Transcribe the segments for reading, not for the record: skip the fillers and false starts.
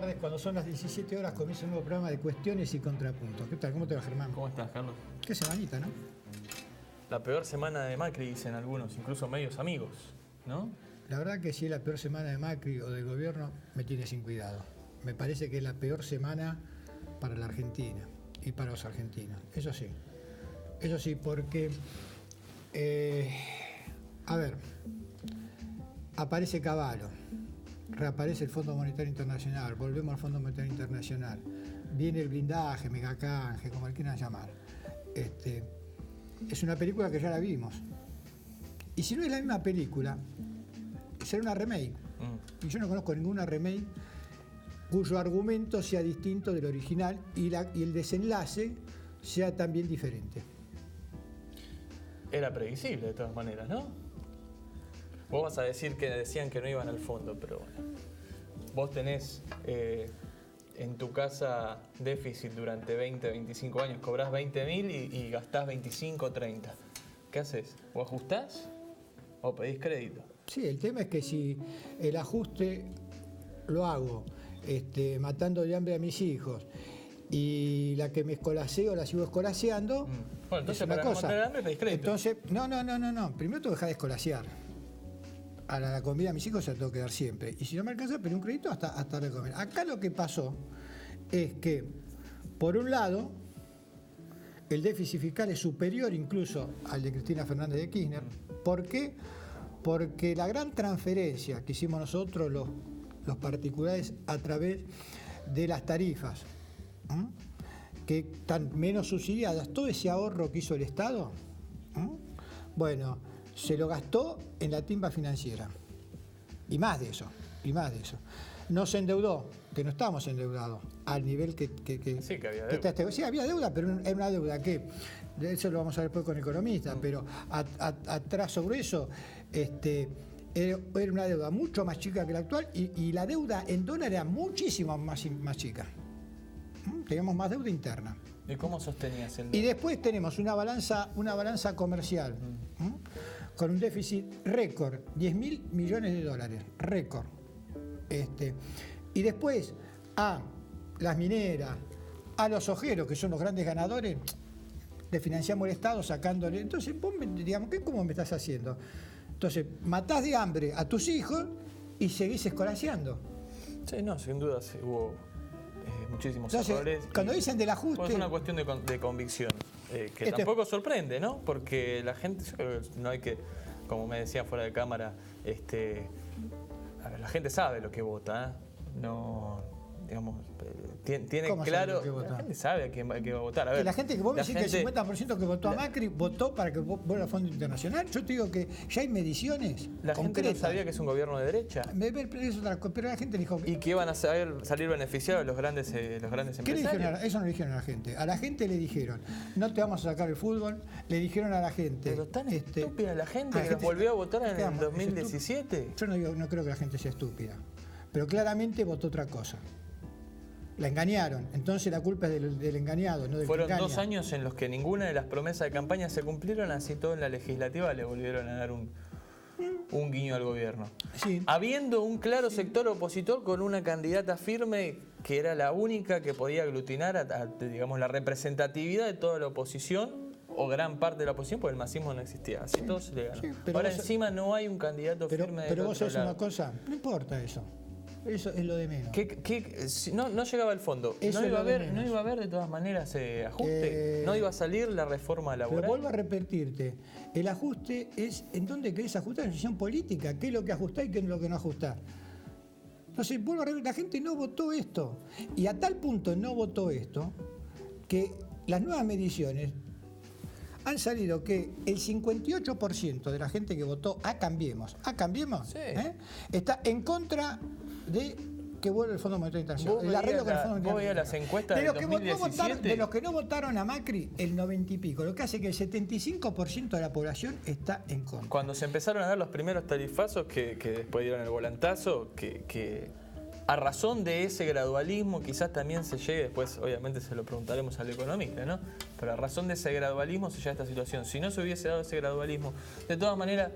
tardes. Cuando son las 17 horas comienza un nuevo programa de cuestiones y contrapuntos. ¿Qué tal? ¿Cómo te va, Germán? ¿Cómo estás, Carlos? Qué semanita, ¿no? La peor semana de Macri, dicen algunos, incluso medios amigos, ¿no? La verdad que si es la peor semana de Macri o del gobierno, me tiene sin cuidado. Me parece que es la peor semana para la Argentina y para los argentinos. Eso sí. Eso sí, porque... a ver, aparece Cavallo, reaparece el Fondo Monetario Internacional, volvemos al Fondo Monetario Internacional, viene el blindaje, megacanje, como le quieran llamar. Es una película que ya la vimos. Y si no es la misma película, será una remake. Y yo no conozco ninguna remake cuyo argumento sea distinto del original y el desenlace sea también diferente. Era previsible de todas maneras, ¿no? Vos vas a decir que decían que no iban al fondo, pero bueno. Vos tenés en tu casa déficit durante 20, 25 años, cobrás 20.000 y gastás 25, 30. ¿Qué haces? ¿O ajustás o pedís crédito? Sí, el tema es que si el ajuste lo hago matando de hambre a mis hijos y la que me escolaseo la sigo escolaseando, bueno, entonces es una para cosa. No matar el hambre pedís crédito. Entonces, no. Primero tengo que dejar de escolasear. A la comida a mis hijos se la tengo que dar siempre. Y si no me alcanza, pedí un crédito hasta de comer. Acá lo que pasó es que, por un lado, el déficit fiscal es superior incluso al de Cristina Fernández de Kirchner. ¿Por qué? Porque la gran transferencia que hicimos nosotros, los particulares, a través de las tarifas, que están menos subsidiadas, todo ese ahorro que hizo el Estado, bueno, se lo gastó en la timba financiera. Y más de eso. No se endeudó, que no estamos endeudados, al nivel que sí, que había deuda. Sí, había deuda, pero era una deuda que, de eso lo vamos a ver después con economistas, pero a trazo grueso, era una deuda mucho más chica que la actual y la deuda en dólar era muchísimo más chica. Teníamos más deuda interna. ¿Y cómo sostenías el Y después tenemos una balanza comercial con un déficit récord, 10.000 millones de dólares, récord. Y después a las mineras, a los ojeros, que son los grandes ganadores, le financiamos el Estado sacándole. Entonces, vos digamos, ¿cómo me estás haciendo? Entonces, matás de hambre a tus hijos y seguís escolaseando. Sí, no, sin duda sí, hubo muchísimos errores. Cuando dicen del ajuste... Es una cuestión de convicción, que tampoco sorprende, ¿no? Porque la gente, yo creo que no hay que, como me decían fuera de cámara, a ver, la gente sabe lo que vota, ¿eh? No, digamos, tiene claro, la gente sabe a quién va a votar. A ver, que la gente, que vos me decís que el 50% que votó a Macri votó para que vuelva al Fondo Internacional. Yo te digo que ya hay mediciones la concretas. Gente no sabía que es un gobierno de derecha. Pero la gente dijo... Y que iban a salir beneficiados los grandes empresarios. ¿Qué le dijeron? Eso no le dijeron a la gente. A la gente le dijeron, no te vamos a sacar el fútbol. Le dijeron a la gente... Pero tan estúpida la gente que volvió a votar en el 2017. Yo no creo que la gente sea estúpida. Pero claramente votó otra cosa. La engañaron, entonces la culpa es del engañado, no del Fueron que engaña. 2 años en los que ninguna de las promesas de campaña se cumplieron, así todo en la legislativa le volvieron a dar un guiño al gobierno. Sí. Habiendo un claro sector opositor con una candidata firme que era la única que podía aglutinar digamos, la representatividad de toda la oposición o gran parte de la oposición, porque el masismo no existía, así todo se le ganó. Sí, ahora encima no hay un candidato firme del Pero vos otro sabés lado. Una cosa, no importa eso. Eso es lo de menos. No llegaba al fondo. No iba a haber de todas maneras ajuste. No iba a salir la reforma laboral. Pero vuelvo a repetirte. El ajuste es en dónde querés ajustar, en decisión política. ¿Qué es lo que ajustás y qué es lo que no ajustás? Entonces, vuelvo a repetir, la gente no votó esto. Y a tal punto no votó esto que las nuevas mediciones han salido que el 58% de la gente que votó a Cambiemos, sí. Está en contra de que vuelva el Fondo Monetario Internacional. El arreglo con el Fondo Monetario Internacional. Las encuestas del 2017. De los que no votaron a Macri, el 90 y pico, lo que hace que el 75% de la población está en contra. Cuando se empezaron a dar los primeros tarifazos que después dieron el volantazo, que a razón de ese gradualismo quizás también se llegue, después obviamente se lo preguntaremos al economista, ¿no? Pero a razón de ese gradualismo se llega a esta situación. Si no se hubiese dado ese gradualismo, de todas maneras,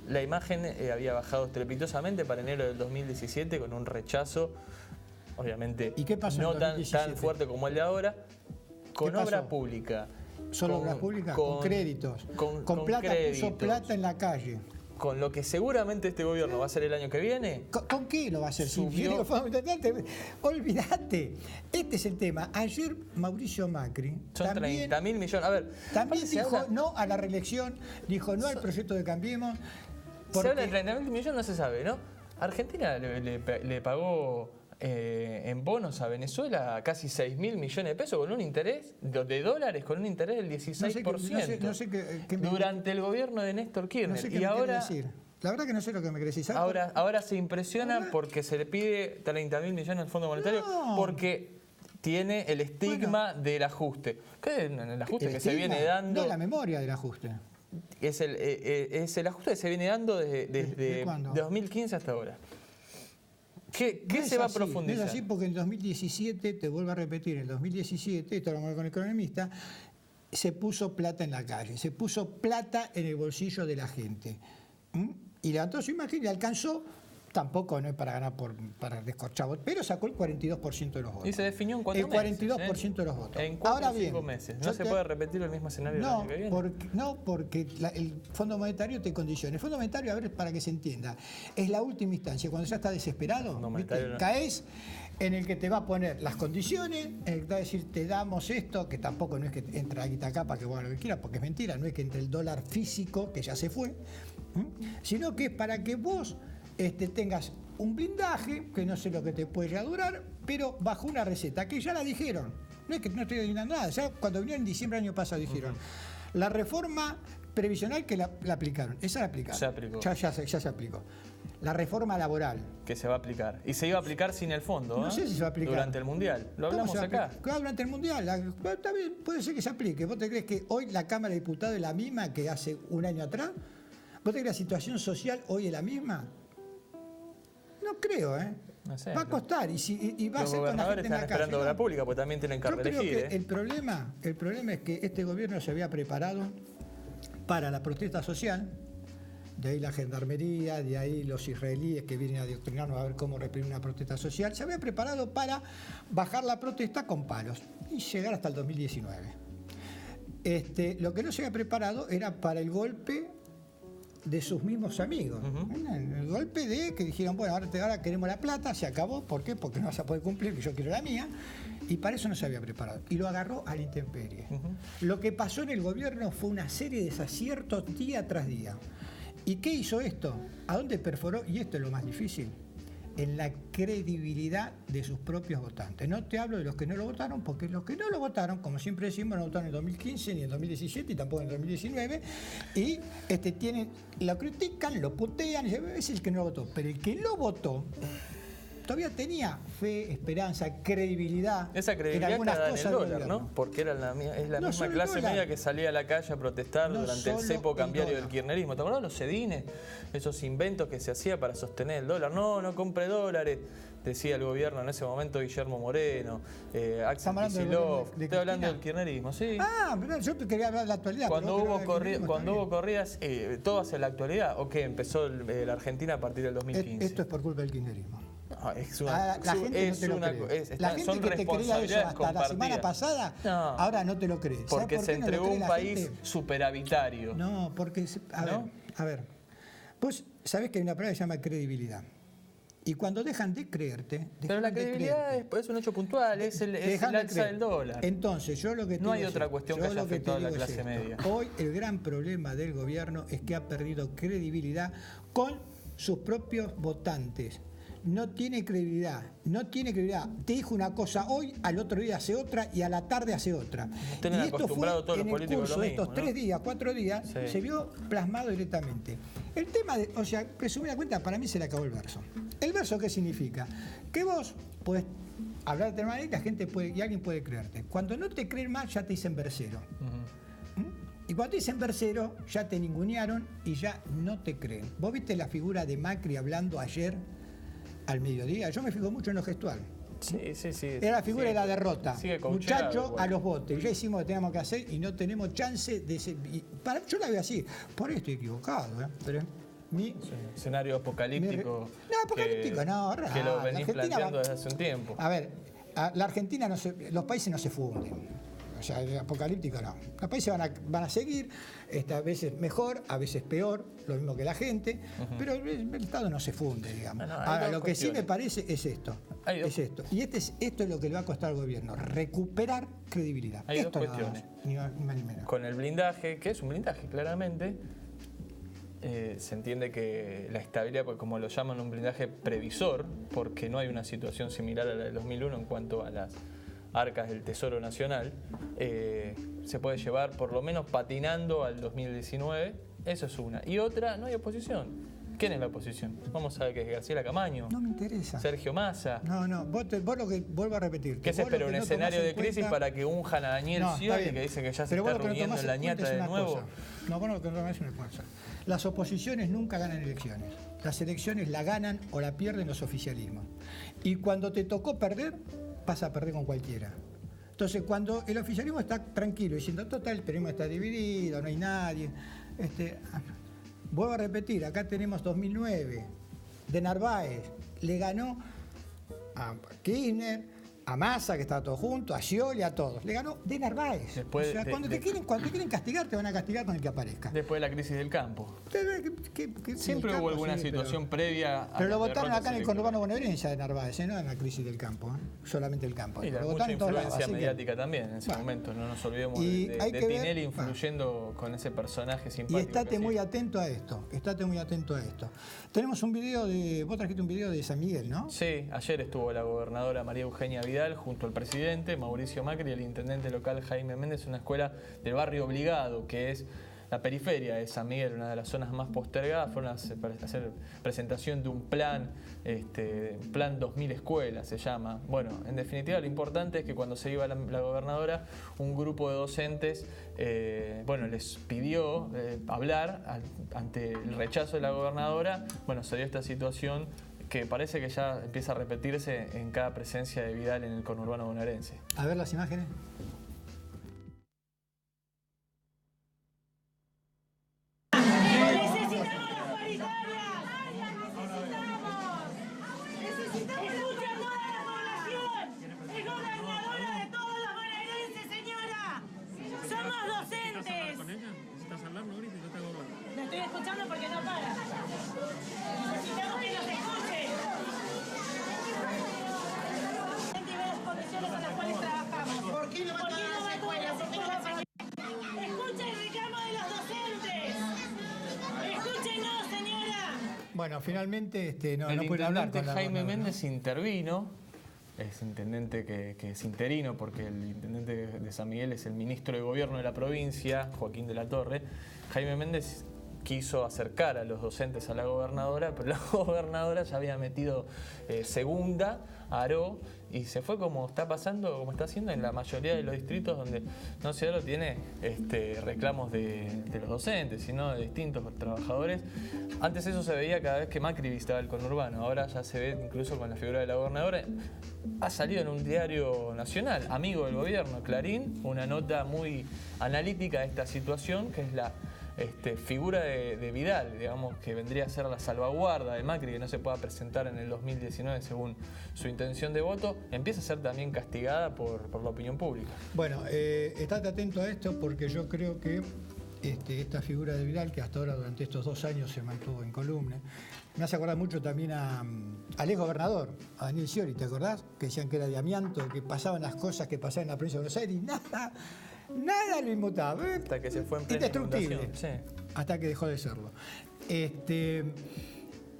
la imagen había bajado estrepitosamente para enero del 2017 con un rechazo obviamente ¿Y qué pasó no en tan 2017? fuerte como el de ahora, con ¿Qué pasó? obra pública. ¿Solo obras públicas? Con créditos. Con plata, créditos, puso plata en la calle. con lo que seguramente este gobierno va a hacer el año que viene. ¿Con qué lo va a hacer? Si Subió. yo digo, olvídate. Este es el tema. Ayer Mauricio Macri Son también, 30.000 millones. A ver, también se dijo habla- no a la reelección, dijo no al proyecto de Cambiemos. Se habla de Porque 30.000 millones, no se sabe, ¿no? Argentina le pagó en bonos a Venezuela casi 6.000 millones de pesos con un interés de dólares, con un interés del 16%. no sé qué me- durante el gobierno de Néstor Kirchner. no sé qué Y me ahora, quiere decir. La verdad que no sé lo que me querés decir. ¿Sabes? ahora se impresiona porque se le pide 30.000 millones al Fondo Monetario No. porque tiene el estigma del ajuste. ¿Qué es el ajuste El que se estigma, viene dando? No, la memoria del ajuste. Es el ajuste que se viene dando ¿De desde cuándo? 2015 hasta ahora. ¿Qué No se es va a así, profundizar? No es así porque en 2017, te vuelvo a repetir, en 2017, esto lo hablamos con el economista, se puso plata en la calle, se puso plata en el bolsillo de la gente. ¿Mm? Y levantó su imagen y alcanzó, tampoco no es para ganar para descorchar votos, pero sacó el 42% de los votos. Y se definió en 4 el meses. 42% de los votos. En 4 Ahora o 5 bien, meses. yo ¿No se puede repetir el mismo escenario el año que viene? porque el Fondo Monetario te condiciona. El Fondo Monetario, a ver, para que se entienda, es la última instancia. Cuando ya estás desesperado, Fondo ¿viste? Monetario no. Caes en el que te va a poner las condiciones, en el que te va a decir, te damos esto, que tampoco no es que entra guita acá para que vos hagas lo que quieras, porque es mentira, no es que entre el dólar físico, que ya se fue, sino que es para que vos tengas un blindaje, que no sé lo que te puede llegar a durar, pero bajo una receta, que ya la dijeron. No es que no estoy adivinando nada, ya cuando vinieron en diciembre del año pasado dijeron, la reforma previsional que la aplicaron, esa la aplicaron. Se aplicó. Ya se aplicó. La reforma laboral. Que se va a aplicar. Y se iba a aplicar sin el fondo. No sé si se va a aplicar. Durante el Mundial. Lo ¿Cómo hablamos se va a acá. aplicar? Claro, durante el Mundial. Está bien, puede ser que se aplique. ¿Vos te crees que hoy la Cámara de Diputados es la misma que hace un año atrás? ¿Vos te crees que la situación social hoy es la misma? No creo, ¿eh? No sé, va a costar y va a Los ser con la gobernadores gente en la están calle. esperando ¿no? obra pública, porque también tienen que Yo creo reelegir. que el problema es que este gobierno se había preparado para la protesta social, de ahí la gendarmería, de ahí los israelíes que vienen a adoctrinarnos a ver cómo reprimir una protesta social, se había preparado para bajar la protesta con palos y llegar hasta el 2019. Lo que no se había preparado era para el golpe de sus mismos amigos. El golpe de que dijeron, bueno, ahora queremos la plata, se acabó. ¿Por qué? Porque no vas a poder cumplir, que yo quiero la mía. Y para eso no se había preparado. Y lo agarró a la intemperie. Lo que pasó en el gobierno fue una serie de desaciertos día tras día. ¿Y qué hizo esto? ¿A dónde perforó? Y esto es lo más difícil. En la credibilidad de sus propios votantes. No te hablo de los que no lo votaron, porque los que no lo votaron, como siempre decimos, no votaron en 2015, ni en 2017, y tampoco en 2019, y lo critican, lo putean, y es el que no lo votó. Pero el que lo votó todavía tenía fe, esperanza, credibilidad. Esa credibilidad en algunas está en el cosas del dólar, ¿no? gobierno. Porque es la No misma solo clase el dólar. media que salía a la calle a protestar No durante el solo cepo el cambiario del dólar. kirchnerismo. ¿Te acordás los sedines? Esos inventos que se hacía para sostener el dólar. No compre dólares, decía el gobierno en ese momento, Guillermo Moreno, Axel Estamos hablando del Kicillof. gobierno de Estoy hablando Cristina. del kirchnerismo, sí. Ah, pero yo quería hablar de la actualidad. Cuando pero hubo, vos querés hablar del cuando kirchnerismo, hubo corridas, todo hacia la actualidad, ¿o qué? Empezó la Argentina a partir del está bien. 2015. Esto es por culpa del kirchnerismo. No, es una, La gente no te lo cree. La gente son que te creía eso responsabilidades hasta la semana compartidas. pasada, No. ahora no te lo cree. ¿Sabes Porque por se qué no lo entregó cree un la país gente? superavitario. No, porque, ¿No? a ver, vos sabés que hay una palabra que se llama credibilidad. Y cuando dejan de creerte, Pero la credibilidad es un hecho puntual, es el dejan de alza creer. del dólar. Entonces, yo lo que te No hay digo es otra esto. cuestión Yo que haya lo te afectado a la digo es clase esto. media. Hoy el gran problema del gobierno es que ha perdido credibilidad con sus propios votantes. No tiene credibilidad. Te dijo una cosa hoy, al otro día hace otra y a la tarde hace otra. Tienen Y esto fue acostumbrado todos los en el políticos curso lo de mismo, estos ¿no? 3 días, 4 días, Sí. se vio plasmado directamente. El tema de, resumida cuenta, para mí se le acabó el verso. ¿El verso qué significa? Que vos podés hablar de manera y la gente puede, y alguien puede creerte. Cuando no te creen más, ya te dicen versero. Y cuando te dicen versero, ya te ningunearon y ya no te creen. ¿Vos viste la figura de Macri hablando ayer al mediodía? Yo me fijo mucho en lo gestual. Sí. Era la figura de la derrota. Sigue coacheado, Muchachos, igual. a los botes. Ya hicimos lo que teníamos que hacer y no tenemos chance de... yo la veo así. Por ahí estoy equivocado, ¿eh? Pero Es un escenario apocalíptico. No, apocalíptico no, que real. lo venís planteando desde hace un tiempo. A ver, la Argentina, los países no se funden. O sea, apocalíptico no. Los países van a seguir, a veces mejor, a veces peor, lo mismo que la gente, pero el Estado no se funde, digamos. Ahora, lo que sí me parece es esto. Y esto es lo que le va a costar al gobierno, recuperar credibilidad. Hay esto dos cuestiones. Ni más ni menos. Con el blindaje, que es un blindaje, claramente, se entiende que la estabilidad, pues como lo llaman un blindaje previsor, porque no hay una situación similar a la del 2001 en cuanto a las arcas del Tesoro Nacional, se puede llevar por lo menos patinando al 2019, eso es una. Y otra, no hay oposición. ¿Quién es la oposición? Vamos a ver que es Graciela Camaño. No me interesa. Sergio Massa. No, vos lo que vuelvo a repetir. ¿Qué se espera? ¿Un escenario de crisis para que unjan a Daniel Scioli, que dice que ya se está reuniendo en la ñata de nuevo? No, vos lo que no tomás es una cosa. Las oposiciones nunca ganan elecciones. Las elecciones la ganan o la pierden los oficialismos. Y cuando te tocó perder, vas a perder con cualquiera. Entonces, cuando el oficialismo está tranquilo, diciendo, total, el peronismo está dividido, no hay nadie. Vuelvo a repetir, acá tenemos 2009, de Narváez, le ganó a Kirchner, a Massa, que estaba todo junto, a Scioli, a todos. Le ganó de Narváez. Después o sea, cuando te quieren castigar, te van a castigar con el que aparezca. Después de la crisis del campo. Siempre hubo alguna situación previa a... Pero lo votaron acá en el conurbano bonaerense de Narváez, no en la crisis del campo, solamente el campo. Y mucha influencia mediática también en ese momento, no nos olvidemos de Tinelli influyendo con ese personaje simpático. Y estate muy atento a esto, Tenemos un video vos trajiste un video de San Miguel, ¿no? Sí, ayer estuvo la gobernadora María Eugenia Vidal junto al presidente Mauricio Macri y el intendente local Jaime Méndez, una escuela del barrio Obligado, que es la periferia de San Miguel, una de las zonas más postergadas. Fueron a hacer presentación de un plan, plan 2000 escuelas se llama. Bueno, en definitiva lo importante es que cuando se iba la gobernadora, un grupo de docentes les pidió hablar ante el rechazo de la gobernadora. Bueno, se dio esta situación que parece que ya empieza a repetirse en cada presencia de Vidal en el conurbano bonaerense. A ver las imágenes. Escuchando porque no para. Necesitamos que nos escuchen. Y ver las condiciones en las cuales trabajamos. ¿Por qué no va a todas las escuelas? Escuchen el reclamo de los docentes. Escúchenos, señora. Bueno, finalmente no pueden hablar. El intendente Jaime Méndez intervino. Es intendente que es interino, porque el intendente de San Miguel es el ministro de Gobierno de la provincia, Joaquín de la Torre. Jaime Méndez quiso acercar a los docentes a la gobernadora, pero la gobernadora ya había metido segunda, aró, y se fue como está pasando, como está haciendo en la mayoría de los distritos donde no solo tiene reclamos de los docentes, sino de distintos trabajadores. Antes eso se veía cada vez que Macri visitaba el conurbano, ahora ya se ve incluso con la figura de la gobernadora. Ha salido en un diario nacional, amigo del gobierno, Clarín, una nota muy analítica de esta situación, que es la figura de Vidal, digamos, que vendría a ser la salvaguarda de Macri, que no se pueda presentar en el 2019 según su intención de voto, empieza a ser también castigada por la opinión pública. Bueno, estate atento a esto, porque yo creo que esta figura de Vidal, que hasta ahora durante estos 2 años se mantuvo en columna, me hace acordar mucho también al ex gobernador, a Daniel Scioli, ¿te acordás? Que decían que era de amianto, que pasaban las cosas que pasaban en la provincia de Buenos Aires y nada lo inmutaba. Hasta que se fue en plena indestructible. Sí. Hasta que dejó de serlo.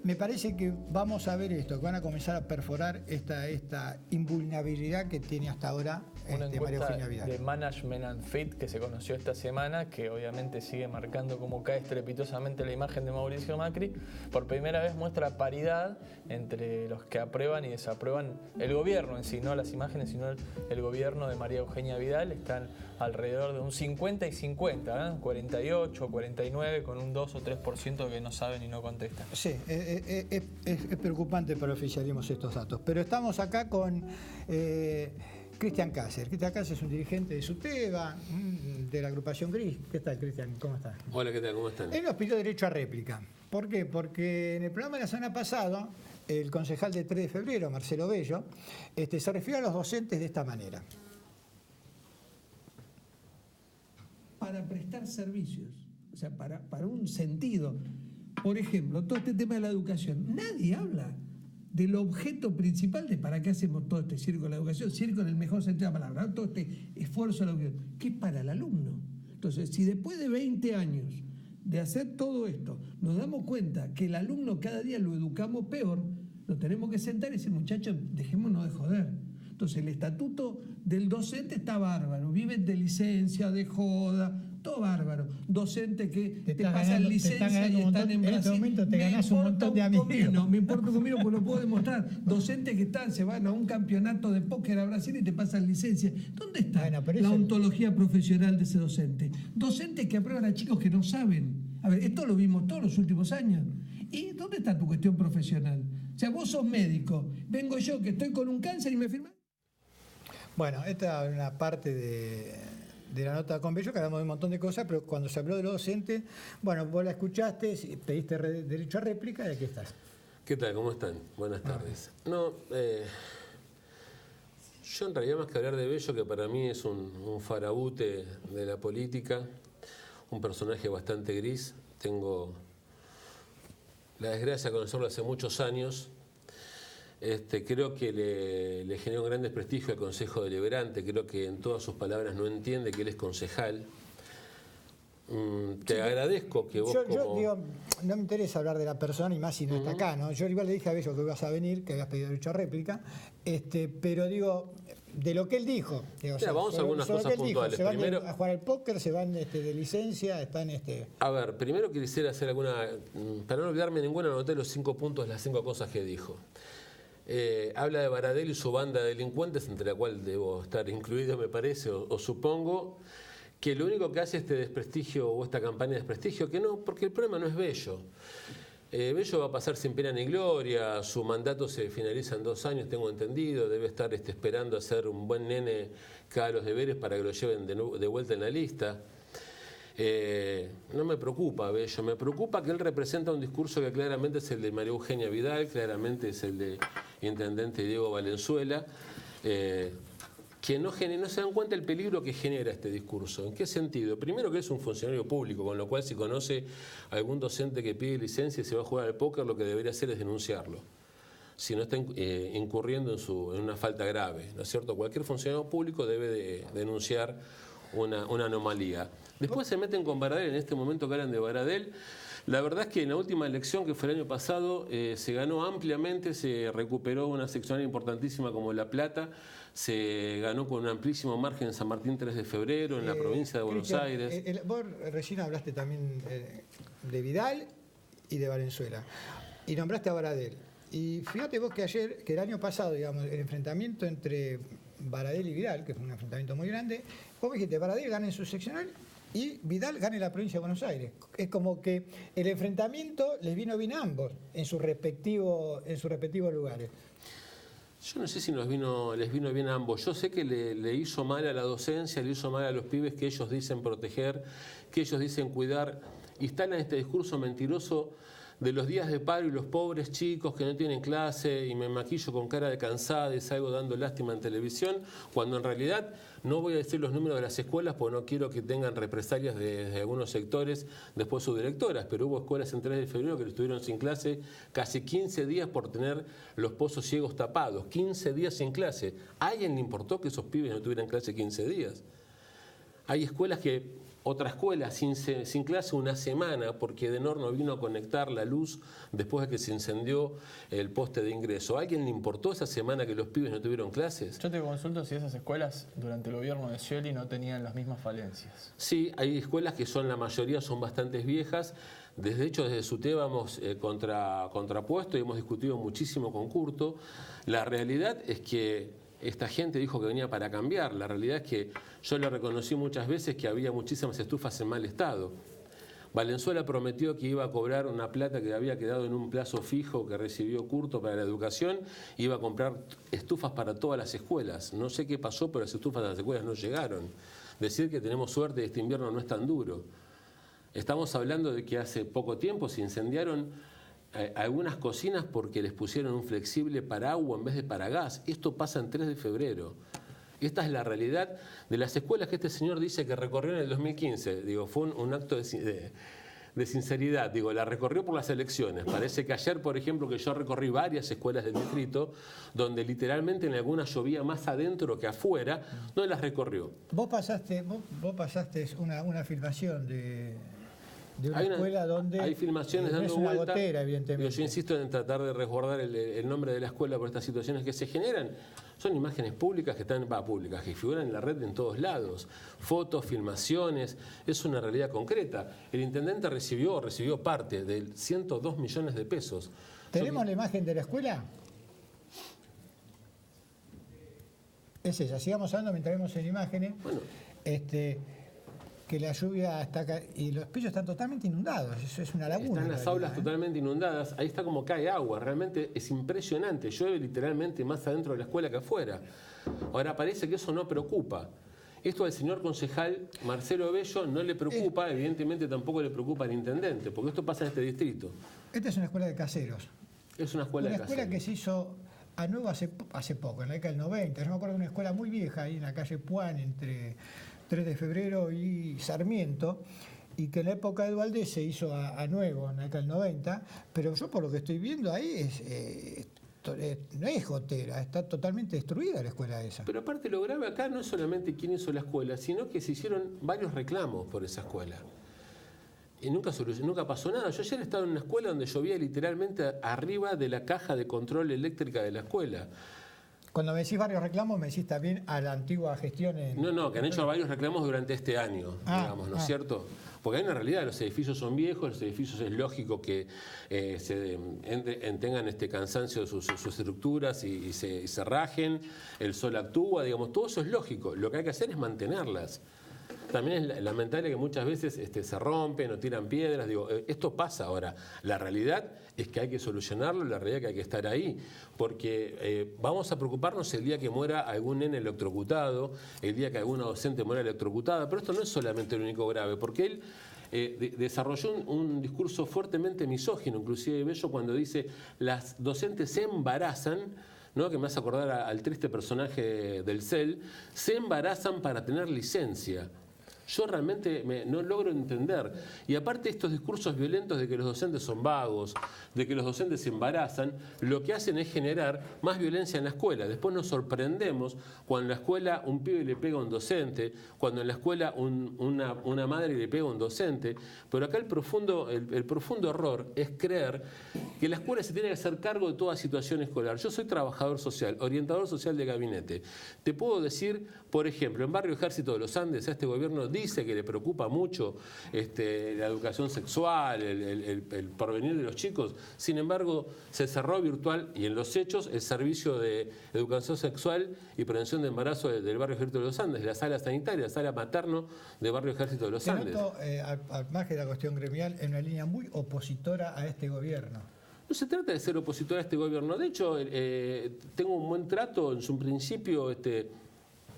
Me parece que vamos a ver esto, que van a comenzar a perforar esta invulnerabilidad que tiene hasta ahora una María Eugenia Vidal. De Management and Fit que se conoció esta semana, que obviamente sigue marcando como cae estrepitosamente la imagen de Mauricio Macri. Por primera vez muestra paridad entre los que aprueban y desaprueban el gobierno en sí, no las imágenes, sino el gobierno de María Eugenia Vidal. Están alrededor de un 50 y 50, 48, 49, con un 2 o 3% que no saben y no contestan. Sí, es preocupante para el oficialismo estos datos. Pero estamos acá con Cristian Cáceres. Cristian Cáceres es un dirigente de SUTEBA, de la agrupación Gris. ¿Qué tal, Cristian? ¿Cómo estás? Hola, ¿qué tal? ¿Cómo están? Él nos pidió derecho a réplica. ¿Por qué? Porque en el programa de la semana pasada, el concejal de 3 de febrero, Marcelo Bello, se refirió a los docentes de esta manera. Para prestar servicios, o sea, para un sentido. Por ejemplo, todo este tema de la educación. Nadie habla del objeto principal de para qué hacemos todo este circo de la educación, circo en el mejor sentido de la palabra, ¿no? Todo este esfuerzo de la educación, que es para el alumno. Entonces, si después de 20 años de hacer todo esto, nos damos cuenta que el alumno cada día lo educamos peor, nos tenemos que sentar y decir, muchachos, dejémonos de joder. Entonces, el estatuto del docente está bárbaro, viven de licencia, de joda, todo bárbaro. Docentes que te pasan licencia y están en Brasil. En este momento te ganás un montón de amigos. Me importa un comino porque lo puedo demostrar. Docentes que se van a un campeonato de póker a Brasil y te pasan licencia. ¿Dónde está la ontología profesional de ese docente? Docentes que aprueban a chicos que no saben. A ver, esto lo vimos todos los últimos años. ¿Y dónde está tu cuestión profesional? O sea, vos sos médico, vengo yo que estoy con un cáncer y me firmás. Bueno, esta es una parte de la nota con Bello, que hablamos de un montón de cosas, pero cuando se habló de los docentes, bueno, vos la escuchaste, pediste derecho a réplica y aquí estás. ¿Qué tal? ¿Cómo están? Buenas tardes. No, yo en realidad más que hablar de Bello, que para mí es un farabute de la política, un personaje bastante gris, tengo la desgracia de conocerlo hace muchos años. Creo que le genera un gran desprestigio al Consejo Deliberante. Creo que en todas sus palabras no entiende que él es concejal. Te agradezco que vos yo digo, no me interesa hablar de la persona y más si no está acá, ¿no? Yo igual le dije a Bello que ibas a venir, que habías pedido derecho a réplica, pero digo, de lo que él dijo. Digo, vamos a algunas cosas puntuales. Se van a jugar al póker, se van de licencia, están... A ver, primero quisiera hacer alguna... Para no olvidarme ninguna, anoté los 5 puntos, las 5 cosas que dijo. Habla de Baradel y su banda de delincuentes, entre la cual debo estar incluido, me parece, o supongo, que lo único que hace este desprestigio o esta campaña de desprestigio, que no, porque el problema no es Bello. Bello va a pasar sin pena ni gloria, su mandato se finaliza en 2 años, tengo entendido, debe estar esperando a ser un buen nene que haga los deberes para que lo lleven de vuelta en la lista. No me preocupa Bello, me preocupa que él representa un discurso que claramente es el de María Eugenia Vidal, claramente es el de intendente Diego Valenzuela, que no se dan cuenta del peligro que genera este discurso. ¿En qué sentido? Primero, que es un funcionario público, con lo cual si conoce a algún docente que pide licencia y se va a jugar al póker, lo que debería hacer es denunciarlo, si no está incurriendo en una falta grave, ¿no es cierto? Cualquier funcionario público debe de denunciar una anomalía. Después se meten con Baradel, en este momento que hablan de Baradel. La verdad es que en la última elección, que fue el año pasado, se ganó ampliamente, se recuperó una seccional importantísima como La Plata, se ganó con un amplísimo margen en San Martín 3 de febrero, en la provincia de Buenos Aires. Vos recién hablaste también de Vidal y de Valenzuela, y nombraste a Baradel. Y fíjate vos que el año pasado, digamos, el enfrentamiento entre Baradel y Vidal, que fue un enfrentamiento muy grande, vos dijiste, Baradel gana en su seccional y Vidal gana en la provincia de Buenos Aires. Es como que el enfrentamiento les vino bien a ambos en sus respectivos lugares. Yo no sé si les vino bien a ambos. Yo sé que le hizo mal a la docencia, le hizo mal a los pibes que ellos dicen proteger, que ellos dicen cuidar. Instalan este discurso mentiroso de los días de paro y los pobres chicos que no tienen clase y me maquillo con cara de cansada y salgo dando lástima en televisión, cuando en realidad no voy a decir los números de las escuelas porque no quiero que tengan represalias de algunos sectores después sus directoras, pero hubo escuelas en 3 de febrero que estuvieron sin clase casi 15 días por tener los pozos ciegos tapados, 15 días sin clase. ¿A alguien le importó que esos pibes no tuvieran clase 15 días? Hay escuelas otra escuela sin clase una semana porque Edenor no vino a conectar la luz después de que se incendió el poste de ingreso. ¿A alguien le importó esa semana que los pibes no tuvieron clases? Yo te consulto si esas escuelas durante el gobierno de Scioli no tenían las mismas falencias. Sí, hay escuelas que la mayoría son bastante viejas. Desde SUTE hemos contrapuesto y hemos discutido muchísimo con Curto. La realidad es que esta gente dijo que venía para cambiar. La realidad es que yo le reconocí muchas veces que había muchísimas estufas en mal estado. Valenzuela prometió que iba a cobrar una plata que había quedado en un plazo fijo que recibió Curto para la educación, iba a comprar estufas para todas las escuelas. No sé qué pasó, pero las estufas de las escuelas no llegaron. decir que tenemos suerte y este invierno no es tan duro. Estamos hablando de que hace poco tiempo se incendiaron algunas cocinas porque les pusieron un flexible para agua en vez de para gas. Esto pasa en 3 de febrero. Esta es la realidad de las escuelas que este señor dice que recorrió en el 2015. Digo, fue un acto de sinceridad. Digo, la recorrió por las elecciones. Parece que ayer, por ejemplo, que yo recorrí varias escuelas del distrito donde literalmente en algunas llovía más adentro que afuera, no las recorrió. Vos pasaste una filmación de una escuela donde hay filmaciones no dando es una vuelta. gotera, evidentemente. Yo insisto en tratar de resguardar el nombre de la escuela por estas situaciones que se generan. Son imágenes públicas que están públicas, que figuran en la red en todos lados. Fotos, filmaciones, es una realidad concreta. El intendente recibió parte de 102 millones de pesos. ¿Tenemos la imagen de la escuela? Es esa, sigamos hablando mientras vemos en imágenes. Bueno. Que la lluvia está acá y los pisos están totalmente inundados, eso es una laguna. Están las aulas totalmente inundadas, ahí está como cae agua, realmente es impresionante, llueve literalmente más adentro de la escuela que afuera. Ahora parece que eso no preocupa. Esto al señor concejal Marcelo Bello no le preocupa, evidentemente tampoco le preocupa al intendente, porque esto pasa en este distrito. Esta es una escuela de caseros. Es una escuela de caseros. Una escuela que se hizo a nuevo hace poco, en la década del 90. Yo me acuerdo de una escuela muy vieja ahí en la calle Puan, entre 3 de febrero y Sarmiento, y que en la época de Valdés se hizo a nuevo, en la década del 90, pero yo por lo que estoy viendo ahí no es gotera, está totalmente destruida la escuela esa. Pero aparte lo grave acá no es solamente quién hizo la escuela, sino que se hicieron varios reclamos por esa escuela. Y nunca pasó nada. Yo ayer estaba en una escuela donde llovía literalmente arriba de la caja de control eléctrica de la escuela. Cuando me decís varios reclamos, me decís también a la antigua gestión. No, que han hecho varios reclamos durante este año, digamos, ¿no es cierto? Porque hay una realidad, los edificios son viejos, los edificios es lógico que tengan cansancio de sus estructuras y se rajen, el sol actúa, digamos, todo eso es lógico. Lo que hay que hacer es mantenerlas. También es lamentable que muchas veces se rompen o tiran piedras. Digo, esto pasa ahora. La realidad es que hay que solucionarlo, la realidad es que hay que estar ahí. Porque vamos a preocuparnos el día que muera algún nene electrocutado, el día que alguna docente muera electrocutada. Pero esto no es solamente lo único grave, porque él desarrolló un discurso fuertemente misógino, inclusive Bello, cuando dice las docentes se embarazan, ¿no? Que me hace acordar al triste personaje del CEL, se embarazan para tener licencia. Yo realmente no logro entender. Y aparte estos discursos violentos de que los docentes son vagos, de que los docentes se embarazan, lo que hacen es generar más violencia en la escuela. Después nos sorprendemos cuando en la escuela un pibe le pega a un docente, cuando en la escuela una madre le pega a un docente. Pero acá el profundo error es creer que la escuela se tiene que hacer cargo de toda situación escolar. Yo soy trabajador social, orientador social de gabinete. Te puedo decir, por ejemplo, en Barrio Ejército de los Andes, a este gobierno dice que le preocupa mucho la educación sexual, el porvenir de los chicos. Sin embargo, se cerró virtual y en los hechos el servicio de educación sexual y prevención de embarazo del Barrio Ejército de los Andes, la sala sanitaria, la sala materno del Barrio Ejército de los Andes. Noto, al margen de la cuestión gremial, en una línea muy opositora a este gobierno. No se trata de ser opositor a este gobierno. De hecho, tengo un buen trato. En su principio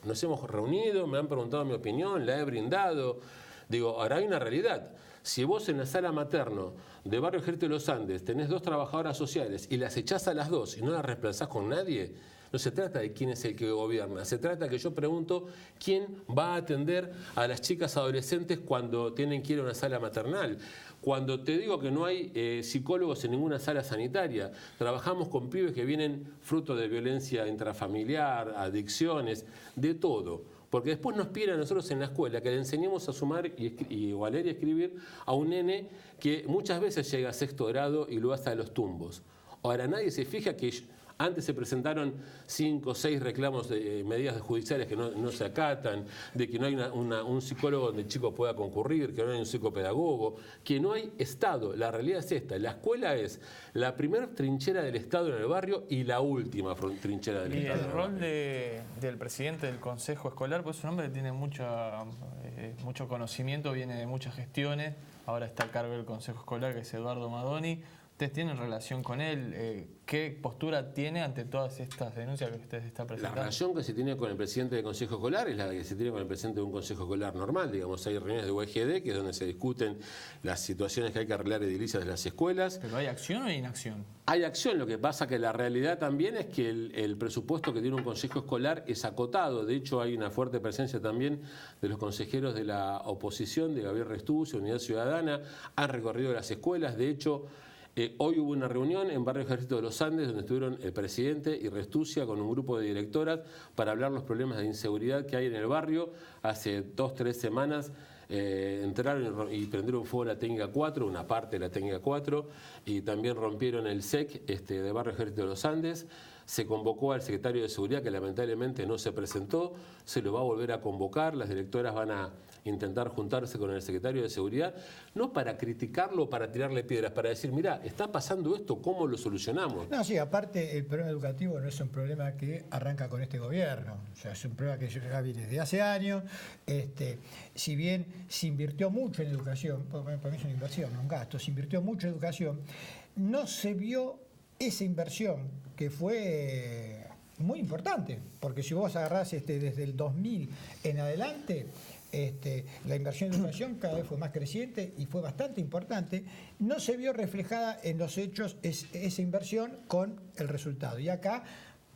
nos hemos reunido, me han preguntado mi opinión, la he brindado. Digo, ahora hay una realidad. Si vos en la sala materno de Barrio Ejército de los Andes tenés 2 trabajadoras sociales y las echás a las 2 y no las reemplazás con nadie, no se trata de quién es el que gobierna. Se trata de que yo pregunto quién va a atender a las chicas adolescentes cuando tienen que ir a una sala maternal. Cuando te digo que no hay psicólogos en ninguna sala sanitaria, trabajamos con pibes que vienen fruto de violencia intrafamiliar, adicciones, de todo. Porque después nos piden a nosotros en la escuela que le enseñemos a sumar o a leer y a escribir a un nene que muchas veces llega a 6º grado y lo hace a los tumbos. Ahora nadie se fija que antes se presentaron 5 o 6 reclamos de medidas judiciales que no se acatan, de que no hay un psicólogo donde el chico pueda concurrir, que no hay un psicopedagogo, que no hay Estado. La realidad es esta, la escuela es la primera trinchera del Estado en el barrio y la última trinchera del Estado. Y el rol del presidente del Consejo Escolar, pues es un hombre que tiene mucho conocimiento, viene de muchas gestiones, ahora está a cargo del Consejo Escolar, que es Eduardo Madoni. ¿Ustedes tienen relación con él? ¿Qué postura tiene ante todas estas denuncias que usted está presentando? La relación que se tiene con el presidente del Consejo Escolar es la que se tiene con el presidente de un Consejo Escolar normal. Digamos, hay reuniones de UEGD, que es donde se discuten las situaciones que hay que arreglar edilicias de las escuelas. ¿Pero hay acción o hay inacción? Hay acción, lo que pasa que la realidad también es que el presupuesto que tiene un consejo escolar es acotado. De hecho, hay una fuerte presencia también de los consejeros de la oposición, de Gabriel Restucio, Unidad Ciudadana, han recorrido las escuelas. De hecho, hoy hubo una reunión en Barrio Ejército de los Andes donde estuvieron el presidente y Restucia con un grupo de directoras para hablar los problemas de inseguridad que hay en el barrio. Hace 2-3 semanas entraron y prendieron fuego la técnica 4, una parte de la técnica 4, y también rompieron el SEC de Barrio Ejército de los Andes. Se convocó al secretario de Seguridad, que lamentablemente no se presentó, se lo va a volver a convocar, las directoras van a intentar juntarse con el secretario de Seguridad, no para criticarlo o para tirarle piedras, para decir, mira, está pasando esto, ¿cómo lo solucionamos? No, sí, aparte el problema educativo no es un problema que arranca con este gobierno, o sea, es un problema que ya viene desde hace años. Si bien se invirtió mucho en educación, para mí es una inversión, no un gasto, se invirtió mucho en educación, no se vio esa inversión que fue muy importante, porque si vos agarrás desde el 2000 en adelante, la inversión en educación cada vez fue más creciente y fue bastante importante. No se vio reflejada en los hechos esa inversión con el resultado. Y acá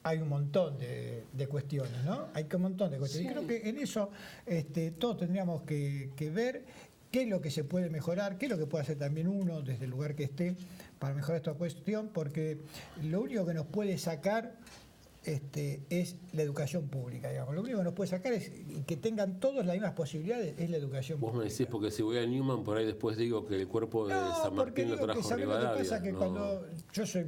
hay un montón de cuestiones, ¿no? Hay un montón de cuestiones. Sí. Y creo que en eso todos tendríamos que ver qué es lo que se puede mejorar, qué es lo que puede hacer también uno desde el lugar que esté para mejorar esta cuestión, porque lo único que nos puede sacar es la educación pública, digamos. Lo único que nos puede sacar es que tengan todos las mismas posibilidades, es la educación pública. Vos me decís, porque si voy a Newman, por ahí después digo que el cuerpo de San Martín lo trajo Rivadavia. Lo que pasa es que cuando yo soy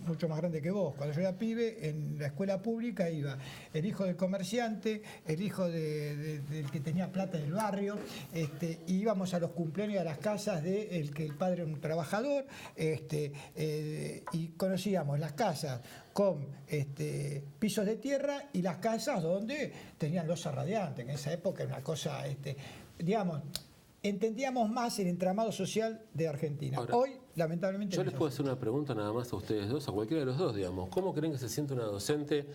mucho más grande que vos, cuando yo era pibe, en la escuela pública iba el hijo del comerciante, el hijo del que tenía plata en el barrio, y íbamos a los cumpleaños, a las casas del que el padre era un trabajador, y conocíamos las casas con pisos de tierra y las casas donde tenían losa radiante, que en esa época era una cosa, digamos, entendíamos más el entramado social de Argentina. Ahora, hoy, lamentablemente... Yo les puedo hacer una pregunta nada más a ustedes dos, a cualquiera de los dos, digamos. ¿Cómo creen que se siente una docente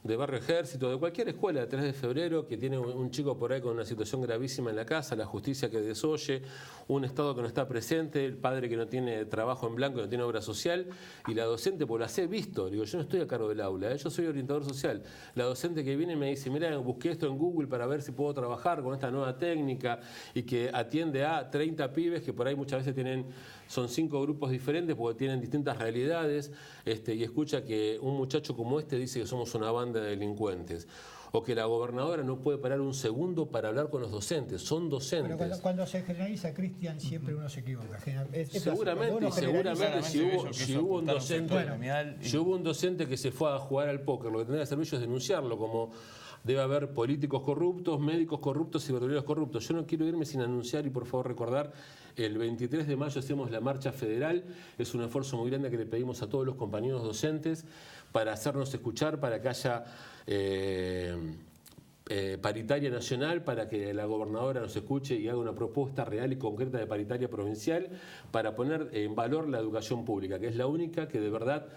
de Barrio Ejército, de cualquier escuela de 3 de febrero, que tiene un chico por ahí con una situación gravísima en la casa, la justicia que desoye, un Estado que no está presente, el padre que no tiene trabajo en blanco, no tiene obra social, y la docente, pues las he visto, digo, yo no estoy a cargo del aula, yo soy orientador social, la docente que viene y me dice, mira, busqué esto en Google para ver si puedo trabajar con esta nueva técnica, y que atiende a 30 pibes que por ahí muchas veces son 5 grupos diferentes porque tienen distintas realidades, y escucha que un muchacho como este dice que somos una banda de delincuentes, o que la gobernadora no puede parar un segundo para hablar con los docentes, son docentes. Pero cuando se generaliza, Cristian, siempre uno se equivoca. Seguramente si hubo un docente que se fue a jugar al póker, lo que tendría que hacer ellos es denunciarlo, como debe haber políticos corruptos, médicos corruptos y verduleros corruptos. Yo no quiero irme sin anunciar y por favor recordar, el 23 de mayo hacemos la marcha federal, es un esfuerzo muy grande que le pedimos a todos los compañeros docentes para hacernos escuchar, para que haya paritaria nacional, para que la gobernadora nos escuche y haga una propuesta real y concreta de paritaria provincial para poner en valor la educación pública, que es la única que de verdad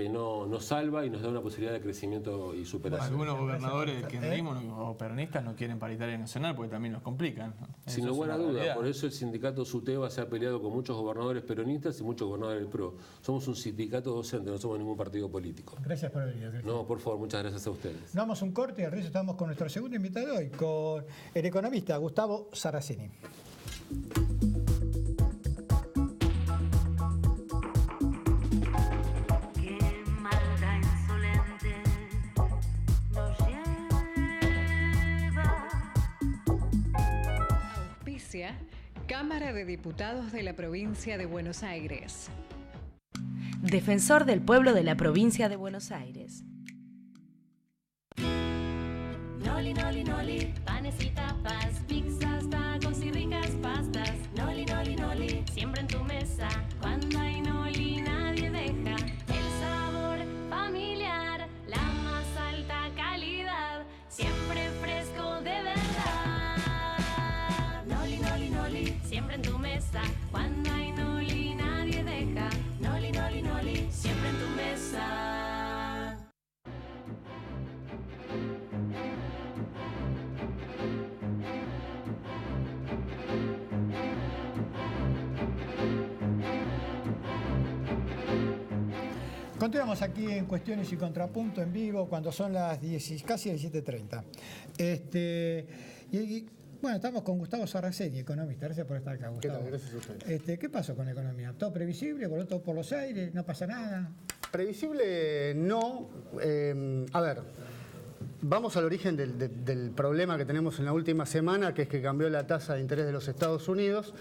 nos salva y nos da una posibilidad de crecimiento y superación. Algunos gobernadores kirchneristas o peronistas no quieren paritaria nacional porque también los complican, ¿no? Sin lugar a duda, por eso el sindicato SUTEBA se ha peleado con muchos gobernadores peronistas y muchos gobernadores del PRO. Somos un sindicato docente, no somos ningún partido político. Gracias por venir, Cristian. No, por favor, muchas gracias a ustedes. Nos damos un corte y al resto estamos con nuestro segundo invitado hoy, con el economista Gustavo Saraceni. Cámara de Diputados de la Provincia de Buenos Aires. Defensor del pueblo de la Provincia de Buenos Aires. Noli, noli, noli, panes y tapas, pizzas, tacos y ricas pastas. Noli, noli, noli, siempre en tu mesa. Cuando hay noli nadie deja. El sabor familiar, la más alta calidad, siempre fresco de verdad. Noli, noli, noli, siempre en tu mesa. Cuando hay noli nadie deja. Noli, Continuamos aquí en Cuestiones y Contrapunto en vivo cuando son las casi 17:30. Bueno, estamos con Gustavo Sarraceni, economista. Gracias por estar acá, Gustavo. ¿Qué tal? Gracias a usted. ¿Qué pasó con la economía? ¿Todo previsible? ¿Voló todo por los aires? ¿No pasa nada? Previsible no. A ver, vamos al origen del problema que tenemos en la última semana, que es que cambió la tasa de interés de los Estados Unidos.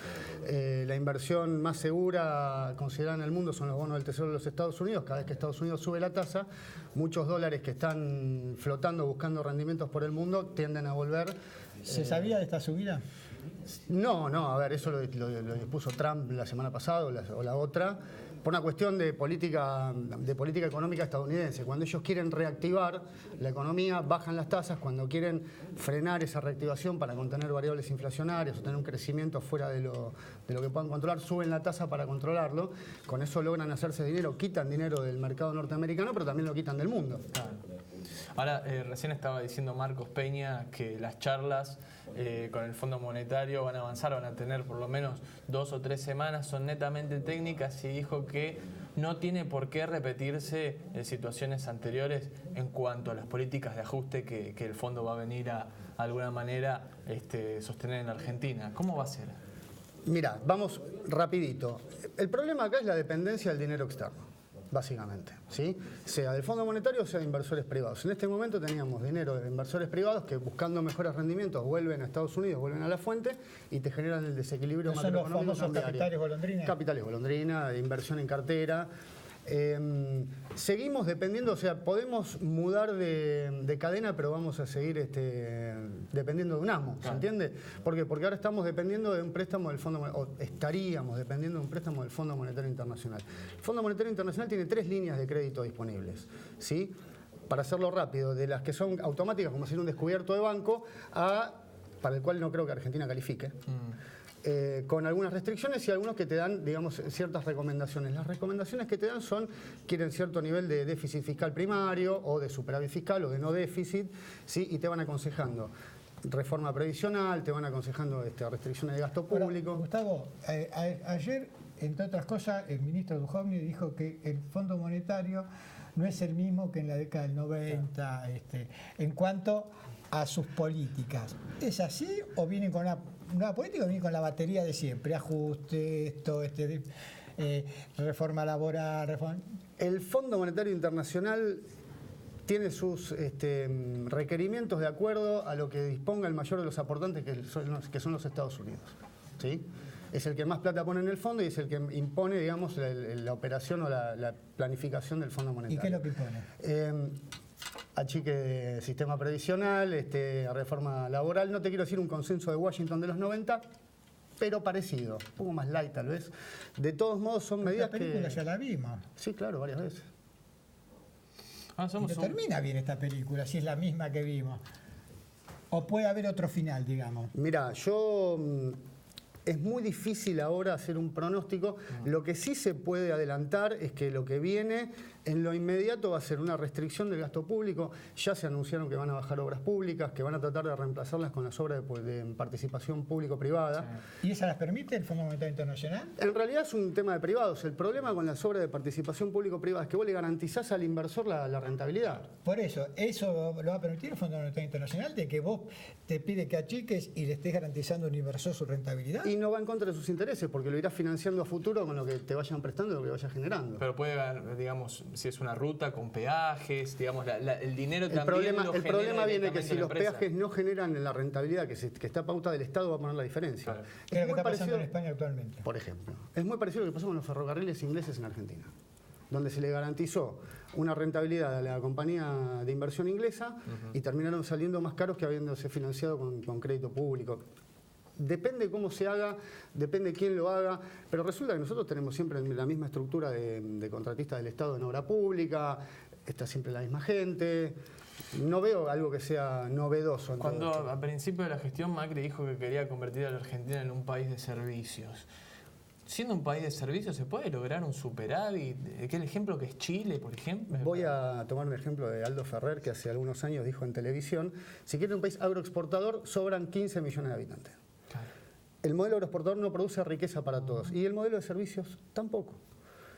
La inversión más segura considerada en el mundo son los bonos del Tesoro de los Estados Unidos. Cada vez que Estados Unidos sube la tasa, muchos dólares que están flotando buscando rendimientos por el mundo tienden a volver. ¿Se sabía de esta subida? No, a ver, eso lo dispuso Trump la semana pasada o la otra, por una cuestión de política económica estadounidense. Cuando ellos quieren reactivar la economía, bajan las tasas. Cuando quieren frenar esa reactivación para contener variables inflacionarias o tener un crecimiento fuera de lo que puedan controlar, suben la tasa para controlarlo. Con eso logran hacerse dinero, quitan dinero del mercado norteamericano, pero también lo quitan del mundo. Claro. Ahora, recién estaba diciendo Marcos Peña que las charlas con el Fondo Monetario van a avanzar, van a tener por lo menos 2 o 3 semanas, son netamente técnicas, y dijo que no tiene por qué repetirse situaciones anteriores en cuanto a las políticas de ajuste que el fondo va a venir a alguna manera sostener en Argentina. ¿Cómo va a ser? Mira, vamos rapidito. El problema acá es la dependencia del dinero externo, básicamente, ¿sí? Sea del Fondo Monetario o sea de inversores privados. En este momento teníamos dinero de inversores privados que, buscando mejores rendimientos, vuelven a Estados Unidos, vuelven a la fuente y te generan el desequilibrio macroeconómico. ¿Son los famosos capitales golondrina? Capitales golondrina, inversión en cartera. Seguimos dependiendo, o sea, podemos mudar de cadena, pero vamos a seguir dependiendo de un amo, ¿se entiende? ¿Por qué? Porque ahora estamos dependiendo de un préstamo del Fondo Monetario, o estaríamos dependiendo de un préstamo del Fondo Monetario Internacional. El Fondo Monetario Internacional tiene 3 líneas de crédito disponibles, ¿sí? Para hacerlo rápido, de las que son automáticas, como si fuera un descubierto de banco, para el cual no creo que Argentina califique. Con algunas restricciones y algunos que te dan, digamos, ciertas recomendaciones. Las recomendaciones que te dan quieren cierto nivel de déficit fiscal primario o de superávit fiscal o de no déficit, ¿sí? Y te van aconsejando reforma previsional, te van aconsejando restricciones de gasto público. Ahora, Gustavo, ayer, entre otras cosas, el ministro Duhovne dijo que el Fondo Monetario no es el mismo que en la década del 90, en cuanto a sus políticas. ¿Es así o vienen con una nueva política o vienen con la batería de siempre? Ajuste, reforma laboral, reforma... El Fondo Monetario Internacional tiene sus requerimientos de acuerdo a lo que disponga el mayor de los aportantes, que son los Estados Unidos, ¿sí? Es el que más plata pone en el fondo y es el que impone, digamos, la operación o la planificación del Fondo Monetario. ¿Y qué es lo que impone? Achique sistema previsional, reforma laboral. No te quiero decir un consenso de Washington de los 90, pero parecido, un poco más light tal vez. De todos modos son medidas que... Esta película ya la vimos. Sí, claro, varias veces. Y no termina bien esta película, si es la misma que vimos. ¿O puede haber otro final, digamos? Mira, es muy difícil ahora hacer un pronóstico. Lo que sí se puede adelantar es que lo que viene en lo inmediato va a ser una restricción del gasto público. Ya se anunciaron que van a bajar obras públicas, que van a tratar de reemplazarlas con las obras de participación público-privada. Sí. ¿Y esas las permite el Fondo Monetario Internacional? En realidad es un tema de privados. El problema con las obras de participación público-privada es que vos le garantizás al inversor la rentabilidad. Por eso lo va a permitir el Fondo Monetario Internacional, de que vos te pide que achiques y le estés garantizando a un inversor su rentabilidad. Y no va en contra de sus intereses, porque lo irás financiando a futuro con lo que te vayan prestando y lo que vayas generando. Pero puede haber, digamos, si es una ruta con peajes, digamos, el dinero también El problema viene que si los peajes no generan la rentabilidad que está pauta del Estado, va a poner la diferencia. Claro. ¿Qué es lo que está pasando en España actualmente? Por ejemplo, es muy parecido a lo que pasó con los ferrocarriles ingleses en Argentina, donde se le garantizó una rentabilidad a la compañía de inversión inglesa y terminaron saliendo más caros que habiéndose financiado con crédito público. Depende cómo se haga, depende quién lo haga, pero resulta que nosotros tenemos siempre la misma estructura de contratistas del Estado en obra pública, está siempre la misma gente. No veo algo que sea novedoso. Cuando a principio de la gestión Macri dijo que quería convertir a la Argentina en un país de servicios, siendo un país de servicios, ¿se puede lograr un superávit? ¿Qué el ejemplo que es Chile, por ejemplo? Voy a tomar un ejemplo de Aldo Ferrer, que hace algunos años dijo en televisión: si quieren un país agroexportador, sobran 15 millones de habitantes. Claro. El modelo agroexportador no produce riqueza para todos y el modelo de servicios tampoco.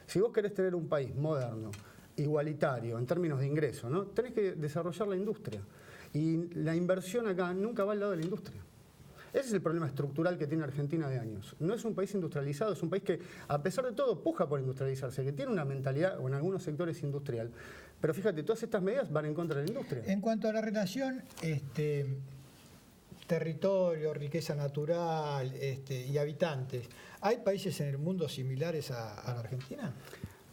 Si vos querés tener un país moderno, igualitario en términos de ingreso, ¿no? Tenés que desarrollar la industria. Y la inversión acá nunca va al lado de la industria. Ese es el problema estructural que tiene Argentina de años. No es un país industrializado, es un país que, a pesar de todo, puja por industrializarse, que tiene una mentalidad, o en algunos sectores, industrial. Pero fíjate, todas estas medidas van en contra de la industria. En cuanto a la relación territorio, riqueza natural y habitantes, ¿hay países en el mundo similares a la Argentina?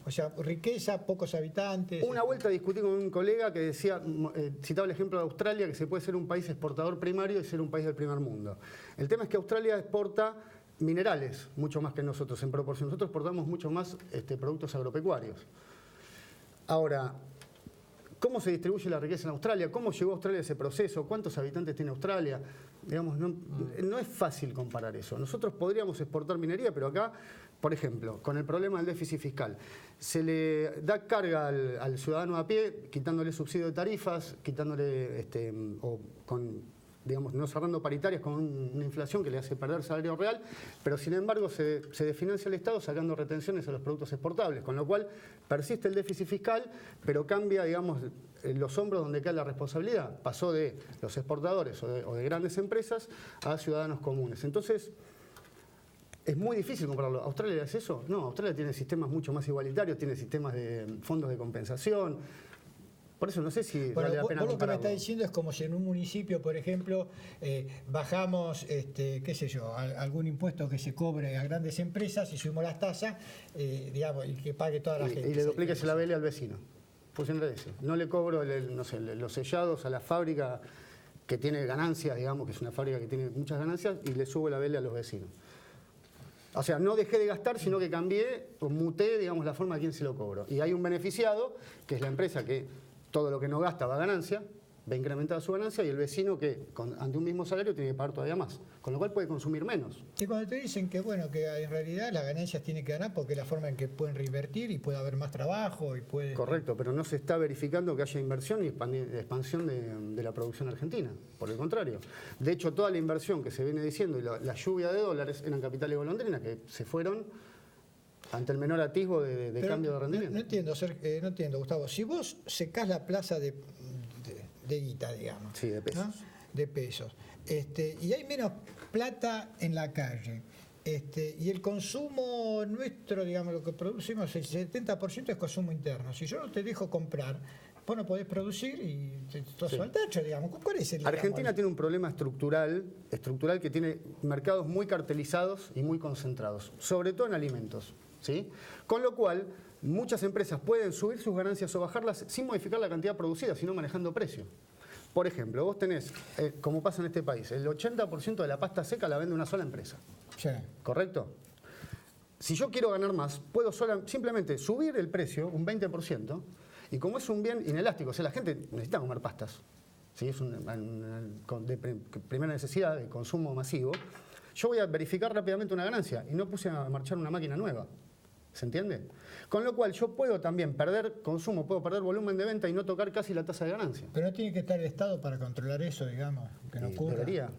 O sea, riqueza, pocos habitantes. Una vuelta discutí con un colega que decía, citaba el ejemplo de Australia, que se puede ser un país exportador primario y ser un país del primer mundo. El tema es que Australia exporta minerales, mucho más que nosotros en proporción. Nosotros exportamos mucho más productos agropecuarios. Ahora, ¿cómo se distribuye la riqueza en Australia? ¿Cómo llegó a Australia ese proceso? ¿Cuántos habitantes tiene Australia? Digamos, no es fácil comparar eso. Nosotros podríamos exportar minería, pero acá, por ejemplo, con el problema del déficit fiscal, se le da carga al ciudadano a pie, quitándole subsidio de tarifas, quitándole, digamos, no cerrando paritarias con una inflación que le hace perder salario real, pero sin embargo se desfinancia el Estado sacando retenciones a los productos exportables, con lo cual persiste el déficit fiscal, pero cambia, digamos, los hombros donde cae la responsabilidad. Pasó de los exportadores o de grandes empresas a ciudadanos comunes. Entonces, es muy difícil compararlo. ¿Australia es eso? No, Australia tiene sistemas mucho más igualitarios, tiene sistemas de fondos de compensación. Por eso no sé si vale la pena vos lo que me compararlo. está diciendo es como si en un municipio, por ejemplo, bajamos, qué sé yo, algún impuesto que se cobre a grandes empresas y subimos las tasas, digamos, y que pague toda la gente. Y le dupliques la vela al vecino. Funciona eso. No le cobro los sellados a la fábrica que tiene ganancias, digamos, que es una fábrica que tiene muchas ganancias, y le subo la vela a los vecinos. O sea, no dejé de gastar, sino que cambié, o muté, digamos, la forma a quién se lo cobro. Y hay un beneficiado, que es la empresa que todo lo que no gasta va a ganancia, va incrementada su ganancia, y el vecino que ante un mismo salario tiene que pagar todavía más. Con lo cual puede consumir menos. Y cuando te dicen que, bueno, que en realidad las ganancias tienen que ganar porque es la forma en que pueden reinvertir y puede haber más trabajo y puede... Correcto, pero no se está verificando que haya inversión y expansión de la producción argentina. Por el contrario. De hecho, toda la inversión que se viene diciendo y la lluvia de dólares eran capitales golondrinas que se fueron ante el menor atisbo de cambio de rendimiento. No entiendo, Gustavo. Si vos secás la plaza de guita, digamos. Sí, de pesos. ¿No? De pesos. Y hay menos plata en la calle. Y el consumo nuestro, digamos, lo que producimos, el 70% es consumo interno. Si yo no te dejo comprar, vos no podés producir y te vas al tacho, digamos. ¿Cuál es el, Argentina tiene un problema estructural que tiene mercados muy cartelizados y muy concentrados, sobre todo en alimentos, ¿sí? Con lo cual, muchas empresas pueden subir sus ganancias o bajarlas sin modificar la cantidad producida, sino manejando precio. Por ejemplo, vos tenés, como pasa en este país, el 80% de la pasta seca la vende una sola empresa. Sí. ¿Correcto? Si yo quiero ganar más, puedo simplemente subir el precio un 20%, y como es un bien inelástico, o sea, la gente necesita comer pastas, ¿sí? Es de primera necesidad, de consumo masivo, yo voy a verificar rápidamente una ganancia y no puse a marchar una máquina nueva. ¿Se entiende? Con lo cual yo puedo también perder consumo, puedo perder volumen de venta y no tocar casi la tasa de ganancia. Pero no tiene que estar el Estado para controlar eso, digamos, que no ocurra. Debería.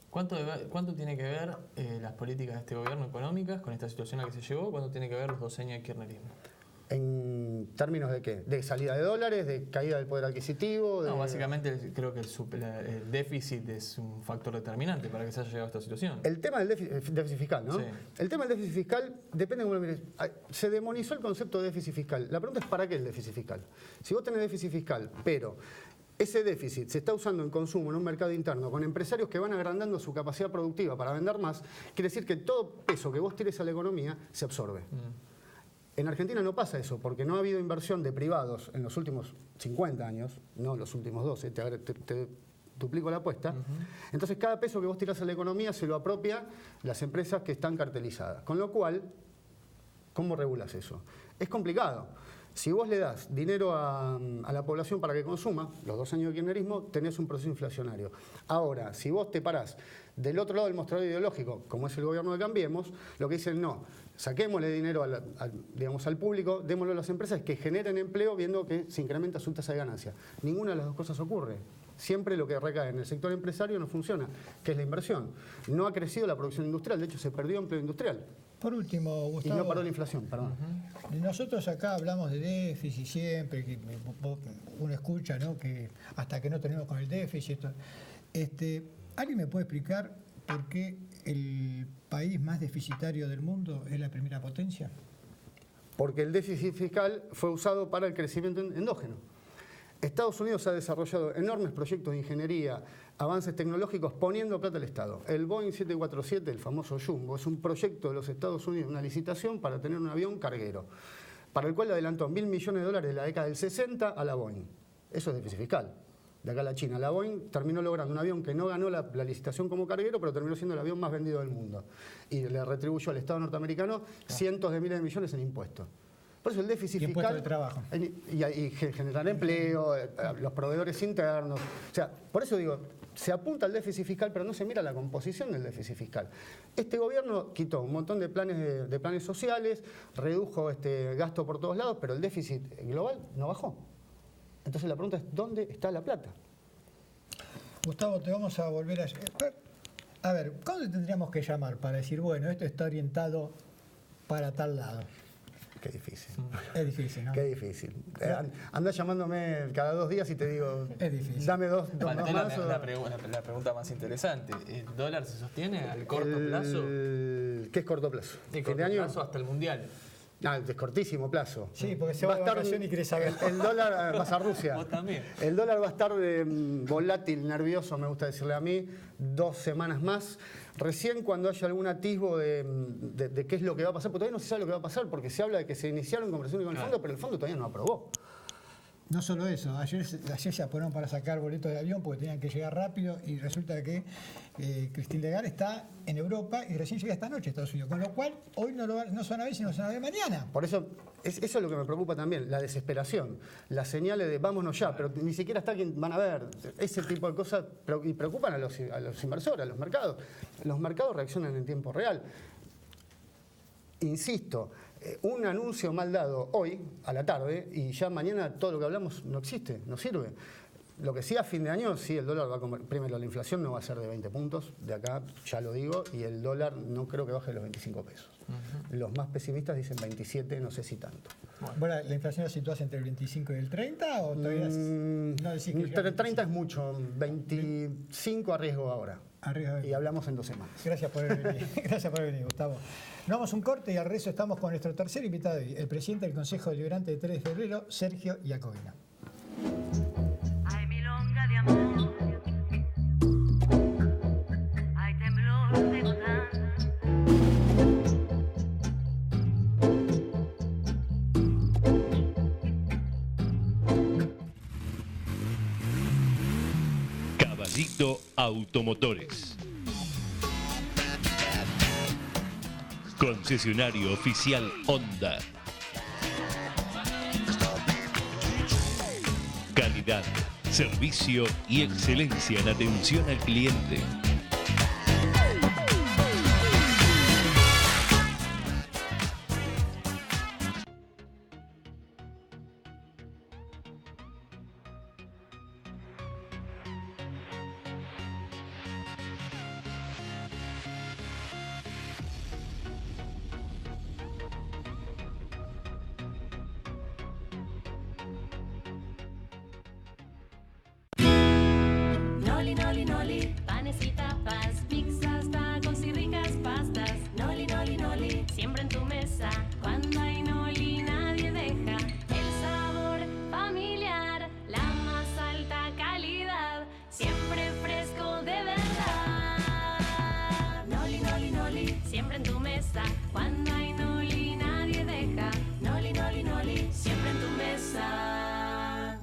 ¿Cuánto tiene que ver las políticas de este gobierno económicas con esta situación a la que se llevó? ¿Cuánto tiene que ver los 12 años de kirchnerismo? ¿En términos de qué? ¿De salida de dólares? ¿De caída del poder adquisitivo? No, básicamente creo que el déficit es un factor determinante para que se haya llegado a esta situación. El tema del déficit fiscal, ¿no? Sí. El tema del déficit fiscal depende de cómo lo mires. Se demonizó el concepto de déficit fiscal. La pregunta es ¿para qué el déficit fiscal? Si vos tenés déficit fiscal, pero ese déficit se está usando en consumo en un mercado interno con empresarios que van agrandando su capacidad productiva para vender más, quiere decir que todo peso que vos tires a la economía se absorbe. En Argentina no pasa eso, porque no ha habido inversión de privados en los últimos 50 años, no los últimos 12, te duplico la apuesta. Entonces cada peso que vos tirás a la economía se lo apropia las empresas que están cartelizadas. Con lo cual, ¿cómo regulas eso? Es complicado. Si vos le das dinero a la población para que consuma, los 2 años de kirchnerismo, tenés un proceso inflacionario. Ahora, si vos te parás del otro lado del mostrador ideológico, como es el gobierno de Cambiemos, lo que dicen no, saquémosle dinero al público, démoslo a las empresas que generen empleo viendo que se incrementa su tasa de ganancia. Ninguna de las dos cosas ocurre. Siempre lo que recae en el sector empresario no funciona, que es la inversión. No ha crecido la producción industrial, de hecho se perdió empleo industrial. Por último, Y Gustavo, no paró la inflación, perdón. nosotros acá hablamos de déficit siempre, que uno escucha, ¿no?, que hasta que no tenemos con el déficit. ¿Alguien me puede explicar por qué el país más deficitario del mundo es la primera potencia? Porque el déficit fiscal fue usado para el crecimiento endógeno. Estados Unidos ha desarrollado enormes proyectos de ingeniería, avances tecnológicos poniendo plata al Estado. El Boeing 747, el famoso Jumbo, es un proyecto de los Estados Unidos, una licitación para tener un avión carguero, para el cual le adelantó $1.000 millones de la década del 60 a la Boeing. Eso es déficit fiscal. De acá a la China. La Boeing terminó logrando un avión que no ganó la licitación como carguero, pero terminó siendo el avión más vendido del mundo. Y le retribuyó al Estado norteamericano cientos de miles de millones en impuestos. Por eso el déficit y fiscal... de trabajo. Y generar empleo, los proveedores internos. O sea, por eso digo, se apunta al déficit fiscal, pero no se mira la composición del déficit fiscal. Este gobierno quitó un montón de planes sociales, redujo gasto por todos lados, pero el déficit global no bajó. Entonces la pregunta es, ¿dónde está la plata? Gustavo, te vamos a volver a ver, ¿cuándo tendríamos que llamar para decir, bueno, esto está orientado para tal lado? Qué difícil. Es difícil, ¿no? Qué difícil. Anda llamándome cada 2 días y te digo, es difícil. Dame dos más. La pregunta más interesante, ¿el dólar se sostiene al corto plazo? ¿Qué es corto plazo? ¿De corto plazo hasta el Mundial? No, es cortísimo plazo. Sí, porque se va a vacación y quiere saber. El dólar, vas a Rusia. Vos también. El dólar va a estar volátil, nervioso, me gusta decirle a mí, 2 semanas más. Recién cuando haya algún atisbo de qué es lo que va a pasar, porque todavía no se sabe lo que va a pasar, porque se habla de que se iniciaron conversaciones con el fondo, pero el fondo todavía no aprobó. No solo eso, ayer se apuraron para sacar boletos de avión porque tenían que llegar rápido y resulta que Christine Lagarde está en Europa y recién llega esta noche a Estados Unidos, con lo cual hoy no se van a ver, sino se van a ver mañana. Por eso, eso es lo que me preocupa también, la desesperación, las señales de vámonos ya, pero ni siquiera está quien van a ver, ese tipo de cosas, y preocupan a los inversores, a los mercados. Los mercados reaccionan en tiempo real. Insisto, un anuncio mal dado hoy, a la tarde, y ya mañana todo lo que hablamos no existe, no sirve. Lo que sí a fin de año, sí, el dólar va a comer. Primero, la inflación no va a ser de 20 puntos, de acá ya lo digo, y el dólar no creo que baje de los 25 pesos. Los más pesimistas dicen 27, no sé si tanto. Bueno, ¿la inflación la situás entre el 25 y el 30 o todavía no decís que el 30 es mucho, 25 arriesgo ahora. Y hablamos en 2 semanas. Gracias por haber venido. Gracias por haber venido, Gustavo. Nos vamos un corte y al regreso estamos con nuestro tercer invitado hoy, el presidente del Consejo Deliberante de 3 de febrero, Sergio Iacobino. Hay milonga de amor, hay temblor de gotán. Caballito Automotores. Concesionario oficial Honda. Calidad, servicio y excelencia en atención al cliente. Noli, noli, noli, panes y tapas, pizzas, tacos y ricas pastas. Noli, noli, noli, siempre en tu mesa. Cuando hay noli nadie deja el sabor familiar, la más alta calidad, siempre fresco de verdad. Noli, noli, noli, siempre en tu mesa. Cuando hay noli nadie deja. Noli, noli, noli, siempre en tu mesa.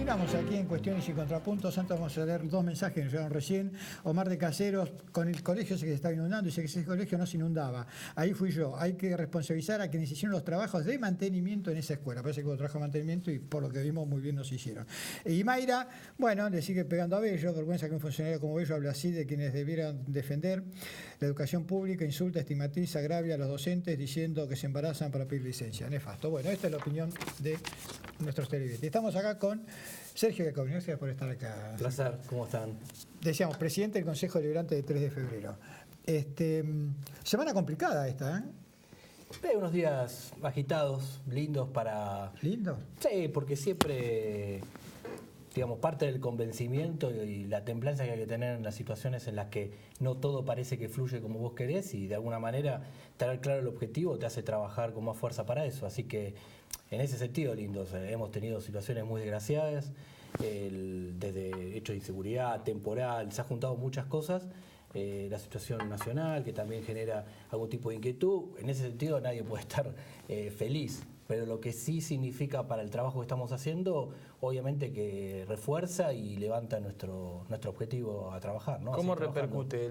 Continuamos aquí en Cuestiones y Contrapuntos. Antes vamos a leer 2 mensajes que nos llegaron recién. Omar de Caseros, con el colegio sé que se está inundando, dice que ese colegio no se inundaba. Ahí fui yo. Hay que responsabilizar a quienes hicieron los trabajos de mantenimiento en esa escuela. Parece que hubo trabajo de mantenimiento y por lo que vimos muy bien nos hicieron. Y Mayra, bueno, le sigue pegando a Bello. Vergüenza que un funcionario como Bello hable así de quienes debieran defender la educación pública, insulta, estigmatiza, agravia a los docentes diciendo que se embarazan para pedir licencia. Nefasto. Bueno, esta es la opinión de nuestros televidentes. Estamos acá con Sergio Jacobini. Gracias por estar acá. Un placer, ¿cómo están? Decíamos, presidente del Consejo Deliberante de 3 de febrero. Semana complicada esta, ¿eh? Unos días agitados, lindos para... ¿Lindo? Sí, porque siempre, digamos, parte del convencimiento y la templanza que hay que tener en las situaciones en las que no todo parece que fluye como vos querés y de alguna manera tener claro el objetivo te hace trabajar con más fuerza para eso. Así que en ese sentido, lindos. Hemos tenido situaciones muy desgraciadas, desde hechos de inseguridad, temporal, se han juntado muchas cosas. La situación nacional, que también genera algún tipo de inquietud. En ese sentido nadie puede estar feliz, pero lo que sí significa para el trabajo que estamos haciendo, obviamente que refuerza y levanta nuestro objetivo a trabajar, ¿no? ¿Cómo repercute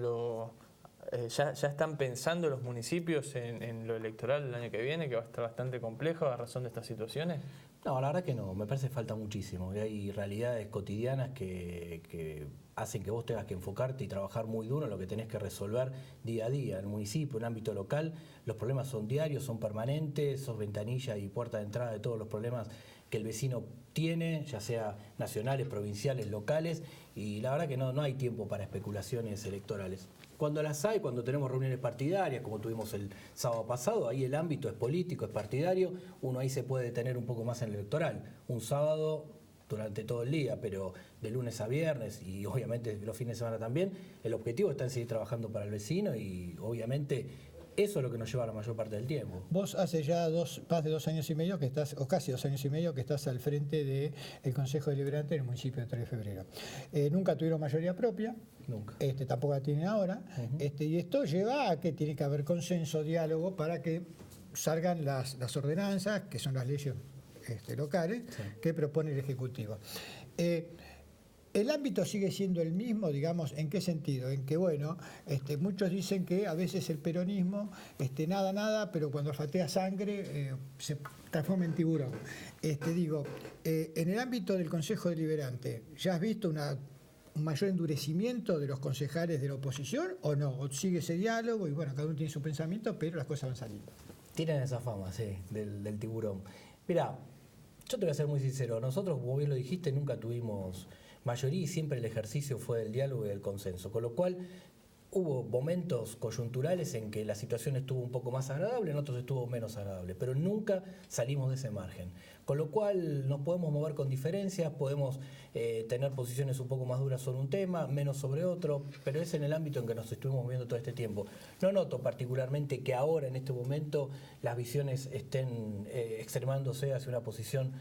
¿Ya están pensando los municipios en lo electoral el año que viene, que va a estar bastante complejo a razón de estas situaciones? No, la verdad que no, me parece que falta muchísimo. Hay realidades cotidianas que hacen que vos tengas que enfocarte y trabajar muy duro en lo que tenés que resolver día a día. En el municipio, en el ámbito local, los problemas son diarios, son permanentes, sos ventanilla y puerta de entrada de todos los problemas que el vecino tiene, ya sea nacionales, provinciales, locales, y la verdad que no hay tiempo para especulaciones electorales. Cuando las hay, cuando tenemos reuniones partidarias, como tuvimos el sábado pasado, ahí el ámbito es político, es partidario, uno ahí se puede detener un poco más en el electoral. Un sábado durante todo el día, pero de lunes a viernes y obviamente los fines de semana también, el objetivo está en seguir trabajando para el vecino y obviamente eso es lo que nos lleva la mayor parte del tiempo. Vos hace ya más de 2 años y medio que estás, o casi 2 años y medio que estás al frente del Consejo Deliberante del municipio de 3 de febrero. Nunca tuvieron mayoría propia. Nunca. Tampoco la tienen ahora. Y esto lleva a que tiene que haber consenso, diálogo, para que salgan las ordenanzas, que son las leyes locales, sí, que propone el Ejecutivo. El ámbito sigue siendo el mismo, digamos, ¿en qué sentido? En que, bueno, muchos dicen que a veces el peronismo, nada, pero cuando olfatea sangre se transforma en tiburón. En el ámbito del Consejo Deliberante, ¿ya has visto un mayor endurecimiento de los concejales de la oposición o no? ¿O sigue ese diálogo y, bueno, cada uno tiene su pensamiento, pero las cosas van saliendo? Tienen esa fama, sí, del tiburón. Mirá, yo te voy a ser muy sincero, nosotros, como bien lo dijiste, nunca tuvimos mayoría y siempre el ejercicio fue del diálogo y del consenso, con lo cual hubo momentos coyunturales en que la situación estuvo un poco más agradable, en otros estuvo menos agradable, pero nunca salimos de ese margen. Con lo cual nos podemos mover con diferencias, podemos tener posiciones un poco más duras sobre un tema, menos sobre otro, pero es en el ámbito en que nos estuvimos moviendo todo este tiempo. No noto particularmente que ahora, en este momento, las visiones estén extremándose hacia una posición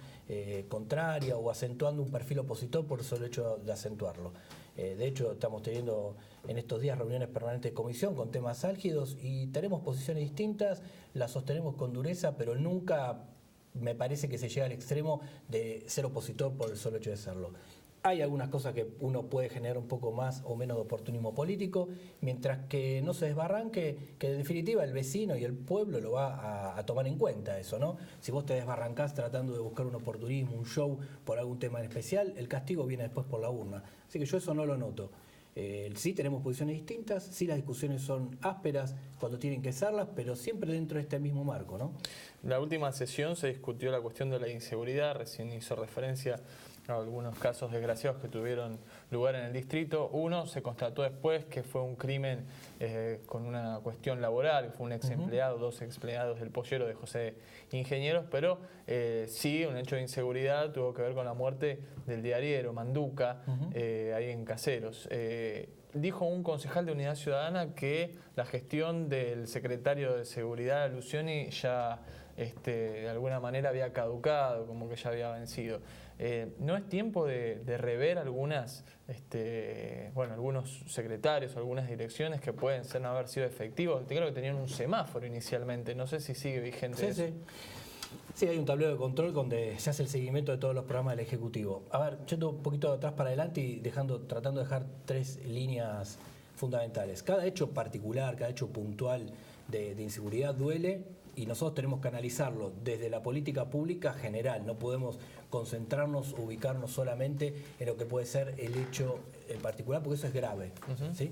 contraria o acentuando un perfil opositor por el solo hecho de acentuarlo. De hecho, estamos teniendo en estos días reuniones permanentes de comisión con temas álgidos y tenemos posiciones distintas, las sostenemos con dureza, pero nunca me parece que se llega al extremo de ser opositor por el solo hecho de serlo. Hay algunas cosas que uno puede generar un poco más o menos de oportunismo político, mientras que no se desbarranque, que en definitiva el vecino y el pueblo lo va a tomar en cuenta eso, ¿no? Si vos te desbarrancás tratando de buscar un oportunismo, un show por algún tema en especial, el castigo viene después por la urna. Así que yo eso no lo noto. Sí tenemos posiciones distintas, sí las discusiones son ásperas cuando tienen que serlas, pero siempre dentro de este mismo marco, ¿no? La última sesión se discutió la cuestión de la inseguridad, recién hizo referencia a algunos casos desgraciados que tuvieron lugar en el distrito. Uno se constató después que fue un crimen con una cuestión laboral, fue un ex empleado, 2 empleados del pollero de José Ingenieros, pero sí, un hecho de inseguridad tuvo que ver con la muerte del diariero Manduca, ahí en Caseros. Dijo un concejal de Unidad Ciudadana que la gestión del secretario de Seguridad, Lucioni, ya de alguna manera había caducado, como que ya había vencido. ¿No es tiempo de rever algunos secretarios, algunas direcciones que pueden no haber sido efectivos? Creo que tenían un semáforo inicialmente, no sé si sigue vigente eso. Sí. Sí, hay un tablero de control donde se hace el seguimiento de todos los programas del Ejecutivo. A ver, yendo un poquito de atrás para adelante y tratando de dejar 3 líneas fundamentales. Cada hecho particular, cada hecho puntual de inseguridad duele y nosotros tenemos que analizarlo desde la política pública general. No podemos concentrarnos, ubicarnos solamente en lo que puede ser el hecho en particular, porque eso es grave. ¿Sí?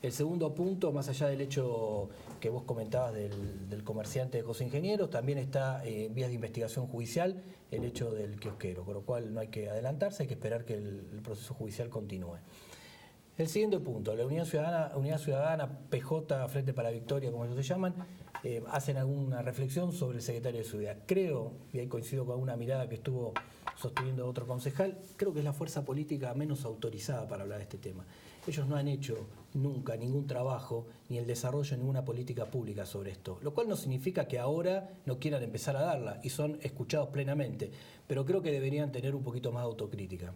El segundo punto, más allá del hecho que vos comentabas del comerciante de José Ingenieros, también está en vías de investigación judicial el hecho del kiosquero, con lo cual no hay que adelantarse, hay que esperar que el proceso judicial continúe. El siguiente punto, la Unidad Ciudadana, PJ, Frente para la Victoria, como ellos se llaman, hacen alguna reflexión sobre el secretario de Seguridad. Creo, y ahí coincido con una mirada que estuvo sosteniendo otro concejal, creo que es la fuerza política menos autorizada para hablar de este tema. Ellos no han hecho nunca ningún trabajo ni el desarrollo de ninguna política pública sobre esto, lo cual no significa que ahora no quieran empezar a darla y son escuchados plenamente, pero creo que deberían tener un poquito más de autocrítica.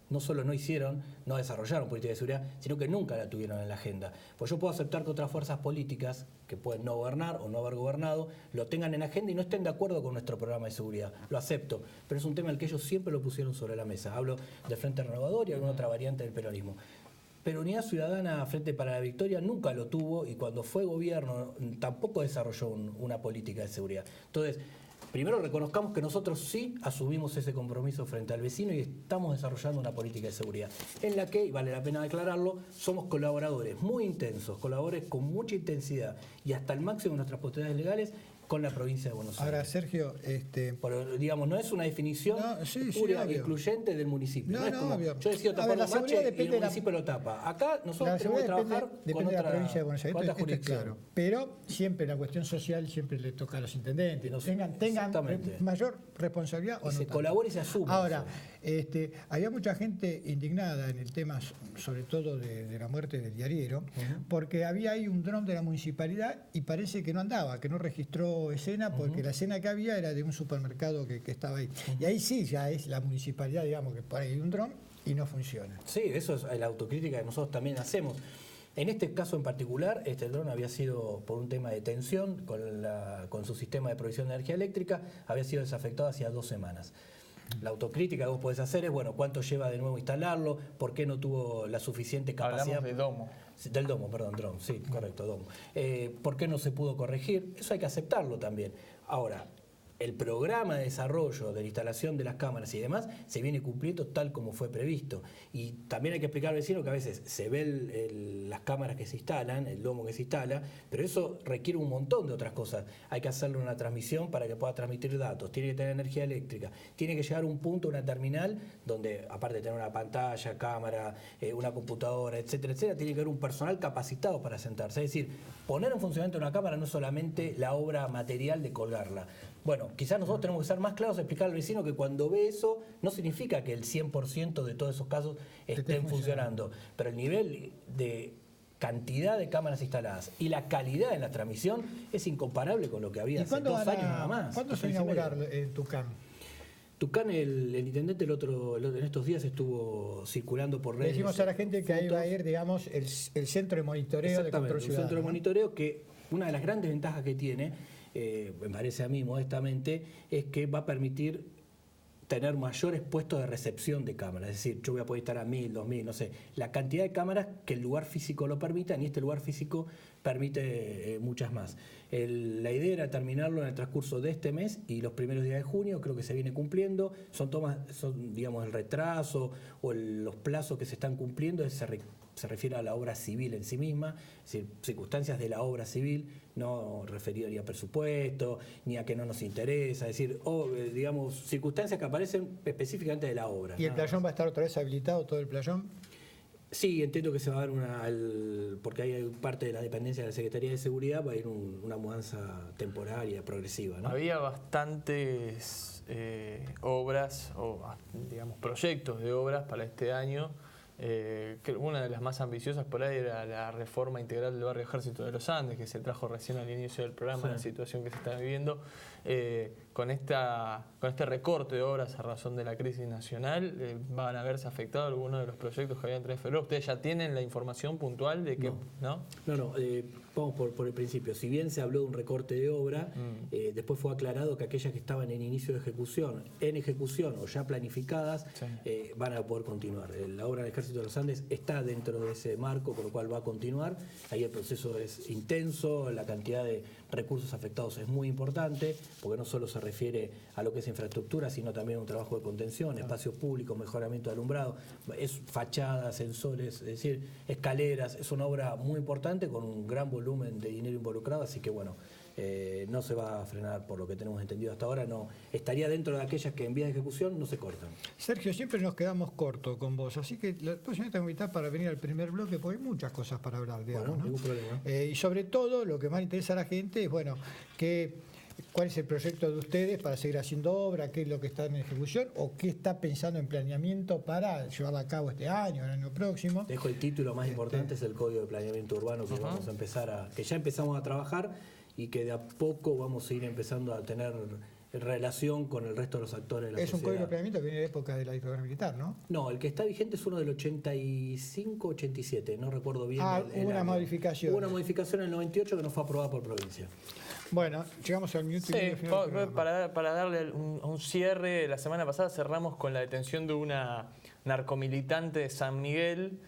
No solo no desarrollaron política de seguridad, sino que nunca la tuvieron en la agenda. Pues yo puedo aceptar que otras fuerzas políticas, que pueden no gobernar o no haber gobernado, lo tengan en agenda y no estén de acuerdo con nuestro programa de seguridad. Lo acepto, pero es un tema en el que ellos siempre lo pusieron sobre la mesa. Hablo del Frente Renovador y alguna otra variante del peronismo. Pero Unidad Ciudadana, Frente para la Victoria, nunca lo tuvo y cuando fue gobierno tampoco desarrolló una política de seguridad. Entonces, primero reconozcamos que nosotros sí asumimos ese compromiso frente al vecino y estamos desarrollando una política de seguridad en la que, y vale la pena declararlo, somos colaboradores muy intensos, colaboradores con mucha intensidad y hasta el máximo de nuestras posibilidades legales con la provincia de Buenos Aires. Ahora, Sergio, Pero, digamos, no es una definición pura e excluyente del municipio. No, es como, obvio. Yo decido tapar un bache y el municipio lo tapa. Acá nosotros tenemos que trabajar depende de la provincia de Buenos Aires, esto es claro. Pero siempre la cuestión social siempre le toca a los intendentes. Tengan mayor responsabilidad o no. Se colabore y se asuma. Ahora, había mucha gente indignada en el tema, sobre todo de la muerte del diariero, porque había ahí un dron de la municipalidad y parece que no andaba, que no registró escena, porque la escena que había era de un supermercado que estaba ahí. Y ahí sí ya es la municipalidad, digamos, que por ahí hay un dron y no funciona. Sí, eso es la autocrítica que nosotros también hacemos. En este caso en particular, este dron había sido, por un tema de tensión con su sistema de provisión de energía eléctrica, había sido desafectado hacía 2 semanas. La autocrítica que vos podés hacer es, bueno, ¿cuánto lleva de nuevo instalarlo? ¿Por qué no tuvo la suficiente capacidad? Hablamos de domo. Del domo, perdón, dron, sí, correcto, domo. ¿Por qué no se pudo corregir? Eso hay que aceptarlo también. Ahora, el programa de desarrollo de la instalación de las cámaras y demás se viene cumpliendo tal como fue previsto. Y también hay que explicar al vecino que a veces se ve las cámaras que se instalan, el domo que se instala, pero eso requiere un montón de otras cosas. Hay que hacerle una transmisión para que pueda transmitir datos, tiene que tener energía eléctrica, tiene que llegar a un punto, una terminal, donde aparte de tener una pantalla, cámara, una computadora, etcétera, etcétera, tiene que haber un personal capacitado para sentarse. Es decir, poner en funcionamiento una cámara no es solamente la obra material de colgarla. Bueno, quizás nosotros tenemos que ser más claros, explicar al vecino que cuando ve eso no significa que el 100% de todos esos casos estén funcionando, pero el nivel de cantidad de cámaras instaladas y la calidad en la transmisión es incomparable con lo que había hace 2 años nada más. ¿Cuándo se va a inaugurar Tucán? Tucán, el intendente en estos días estuvo circulando por redes. Decimos a la gente que ahí va a ir, digamos, el centro de monitoreo de control ciudadano. El centro de monitoreo que una de las grandes ventajas que tiene, me parece a mí modestamente, es que va a permitir tener mayores puestos de recepción de cámaras. Es decir, yo voy a poder estar a 1000, 2000, no sé, la cantidad de cámaras que el lugar físico lo permita, y este lugar físico permite muchas más. La idea era terminarlo en el transcurso de este mes y los primeros días de junio, creo que se viene cumpliendo. Son digamos, el retraso o los plazos que se están cumpliendo se refiere a la obra civil en sí misma, es decir, circunstancias de la obra civil, no referido ni a presupuesto, ni a que no nos interesa, es decir, digamos, circunstancias que aparecen específicamente de la obra. ¿Y el playón va a estar otra vez habilitado, todo el playón? Sí, entiendo que se va a dar porque hay parte de la dependencia de la Secretaría de Seguridad, va a ir una mudanza temporaria, progresiva, ¿no? Había bastantes obras, o digamos proyectos de obras para este año, que una de las más ambiciosas por ahí era la reforma integral del barrio Ejército de los Andes, que se trajo recién al inicio del programa, la situación que se está viviendo. Con este recorte de obras a razón de la crisis nacional, van a verse afectados algunos de los proyectos que habían 3 de febrero. ¿Ustedes ya tienen la información puntual de que no? Vamos por el principio. Si bien se habló de un recorte de obra, después fue aclarado que aquellas que estaban en inicio de ejecución, o ya planificadas, van a poder continuar. La obra del Ejército de los Andes está dentro de ese marco, con lo cual va a continuar. Ahí el proceso es intenso, la cantidad de recursos afectados es muy importante, porque no solo se refiere a lo que es infraestructura, sino también a un trabajo de contención, espacios públicos, mejoramiento de alumbrado, es fachadas, sensores, es decir, escaleras. Es una obra muy importante con un gran volumen de dinero involucrado, así que bueno, no se va a frenar por lo que tenemos entendido hasta ahora, no estaría dentro de aquellas que en vía de ejecución no se cortan. Sergio, siempre nos quedamos cortos con vos, así que la próxima te voy a invitar para venir al primer bloque, porque hay muchas cosas para hablar, digamos, ¿no? Ningún problema. Y sobre todo, lo que más interesa a la gente es, bueno, ¿cuál es el proyecto de ustedes para seguir haciendo obra? ¿Qué es lo que está en ejecución? ¿O qué está pensando en planeamiento para llevarla a cabo este año, el año próximo? Dejo el título más importante, es el Código de Planeamiento Urbano, que vamos a empezar que ya empezamos a trabajar y que de a poco vamos a ir empezando a tener relación con el resto de los actores de la sociedad. Es un código de planeamiento que viene de la época de la dictadura militar, ¿no? No, el que está vigente es uno del 85-87, no recuerdo bien. Hubo una modificación. Hubo una modificación en el 98 que no fue aprobada por provincia. Bueno, llegamos al minuto y medio final. Para darle un cierre, la semana pasada cerramos con la detención de una narcomilitante de San Miguel,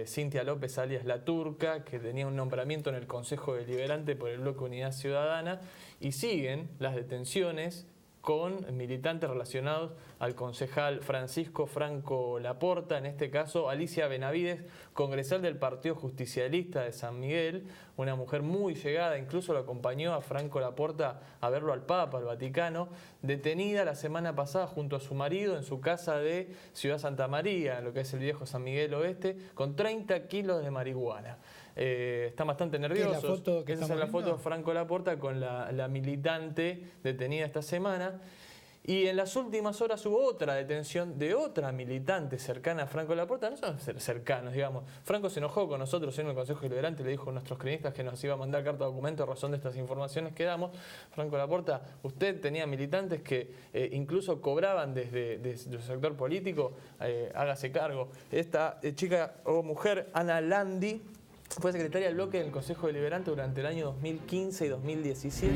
Cintia López alias La Turca, que tenía un nombramiento en el Consejo Deliberante por el Bloque Unidad Ciudadana, y siguen las detenciones con militantes relacionados al concejal Francisco Franco Laporta, en este caso Alicia Benavides, congresal del Partido Justicialista de San Miguel, una mujer muy llegada, incluso lo acompañó a Franco Laporta a verlo al Papa, al Vaticano, detenida la semana pasada junto a su marido en su casa de Ciudad Santa María, en lo que es el viejo San Miguel Oeste, con 30 kilos de marihuana. Están bastante nerviosos. Esa es la foto de Franco Laporta con la militante detenida esta semana. Y en las últimas horas hubo otra detención de otra militante cercana a Franco Laporta. No son cercanos, digamos. Franco se enojó con nosotros en el Consejo Deliberante, le dijo a nuestros cronistas que nos iba a mandar carta de documento a razón de estas informaciones que damos. Franco Laporta, usted tenía militantes que incluso cobraban desde su sector político, hágase cargo. Esta chica o mujer, Ana Landi, fue secretaria del bloque del Consejo Deliberante durante el año 2015 y 2017.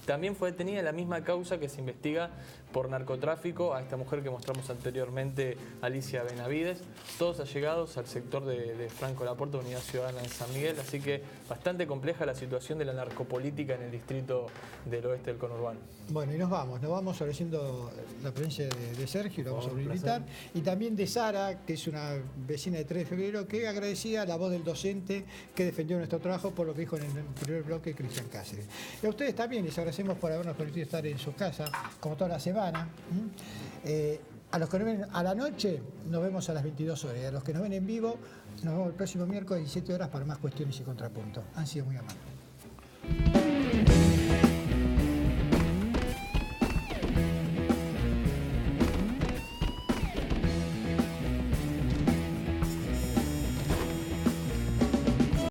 También fue detenida en la misma causa que se investiga por narcotráfico a esta mujer que mostramos anteriormente, Alicia Benavides. Todos allegados al sector de Franco Laporta, Unidad Ciudadana de San Miguel. Así que bastante compleja la situación de la narcopolítica en el distrito del oeste del conurbano. Bueno, y nos vamos agradeciendo la presencia de Sergio, lo vamos a invitar. Y también de Sara, que es una vecina de 3 de febrero, que agradecía la voz del docente que defendió nuestro trabajo por lo que dijo en el primer bloque Cristian Cáceres. Y a ustedes también les agradecemos por habernos permitido estar en su casa, como toda la semana. A los que nos ven a la noche, nos vemos a las 22 horas. Y a los que nos ven en vivo, nos vemos el próximo miércoles a 17 horas para más cuestiones y contrapuntos. Han sido muy amables.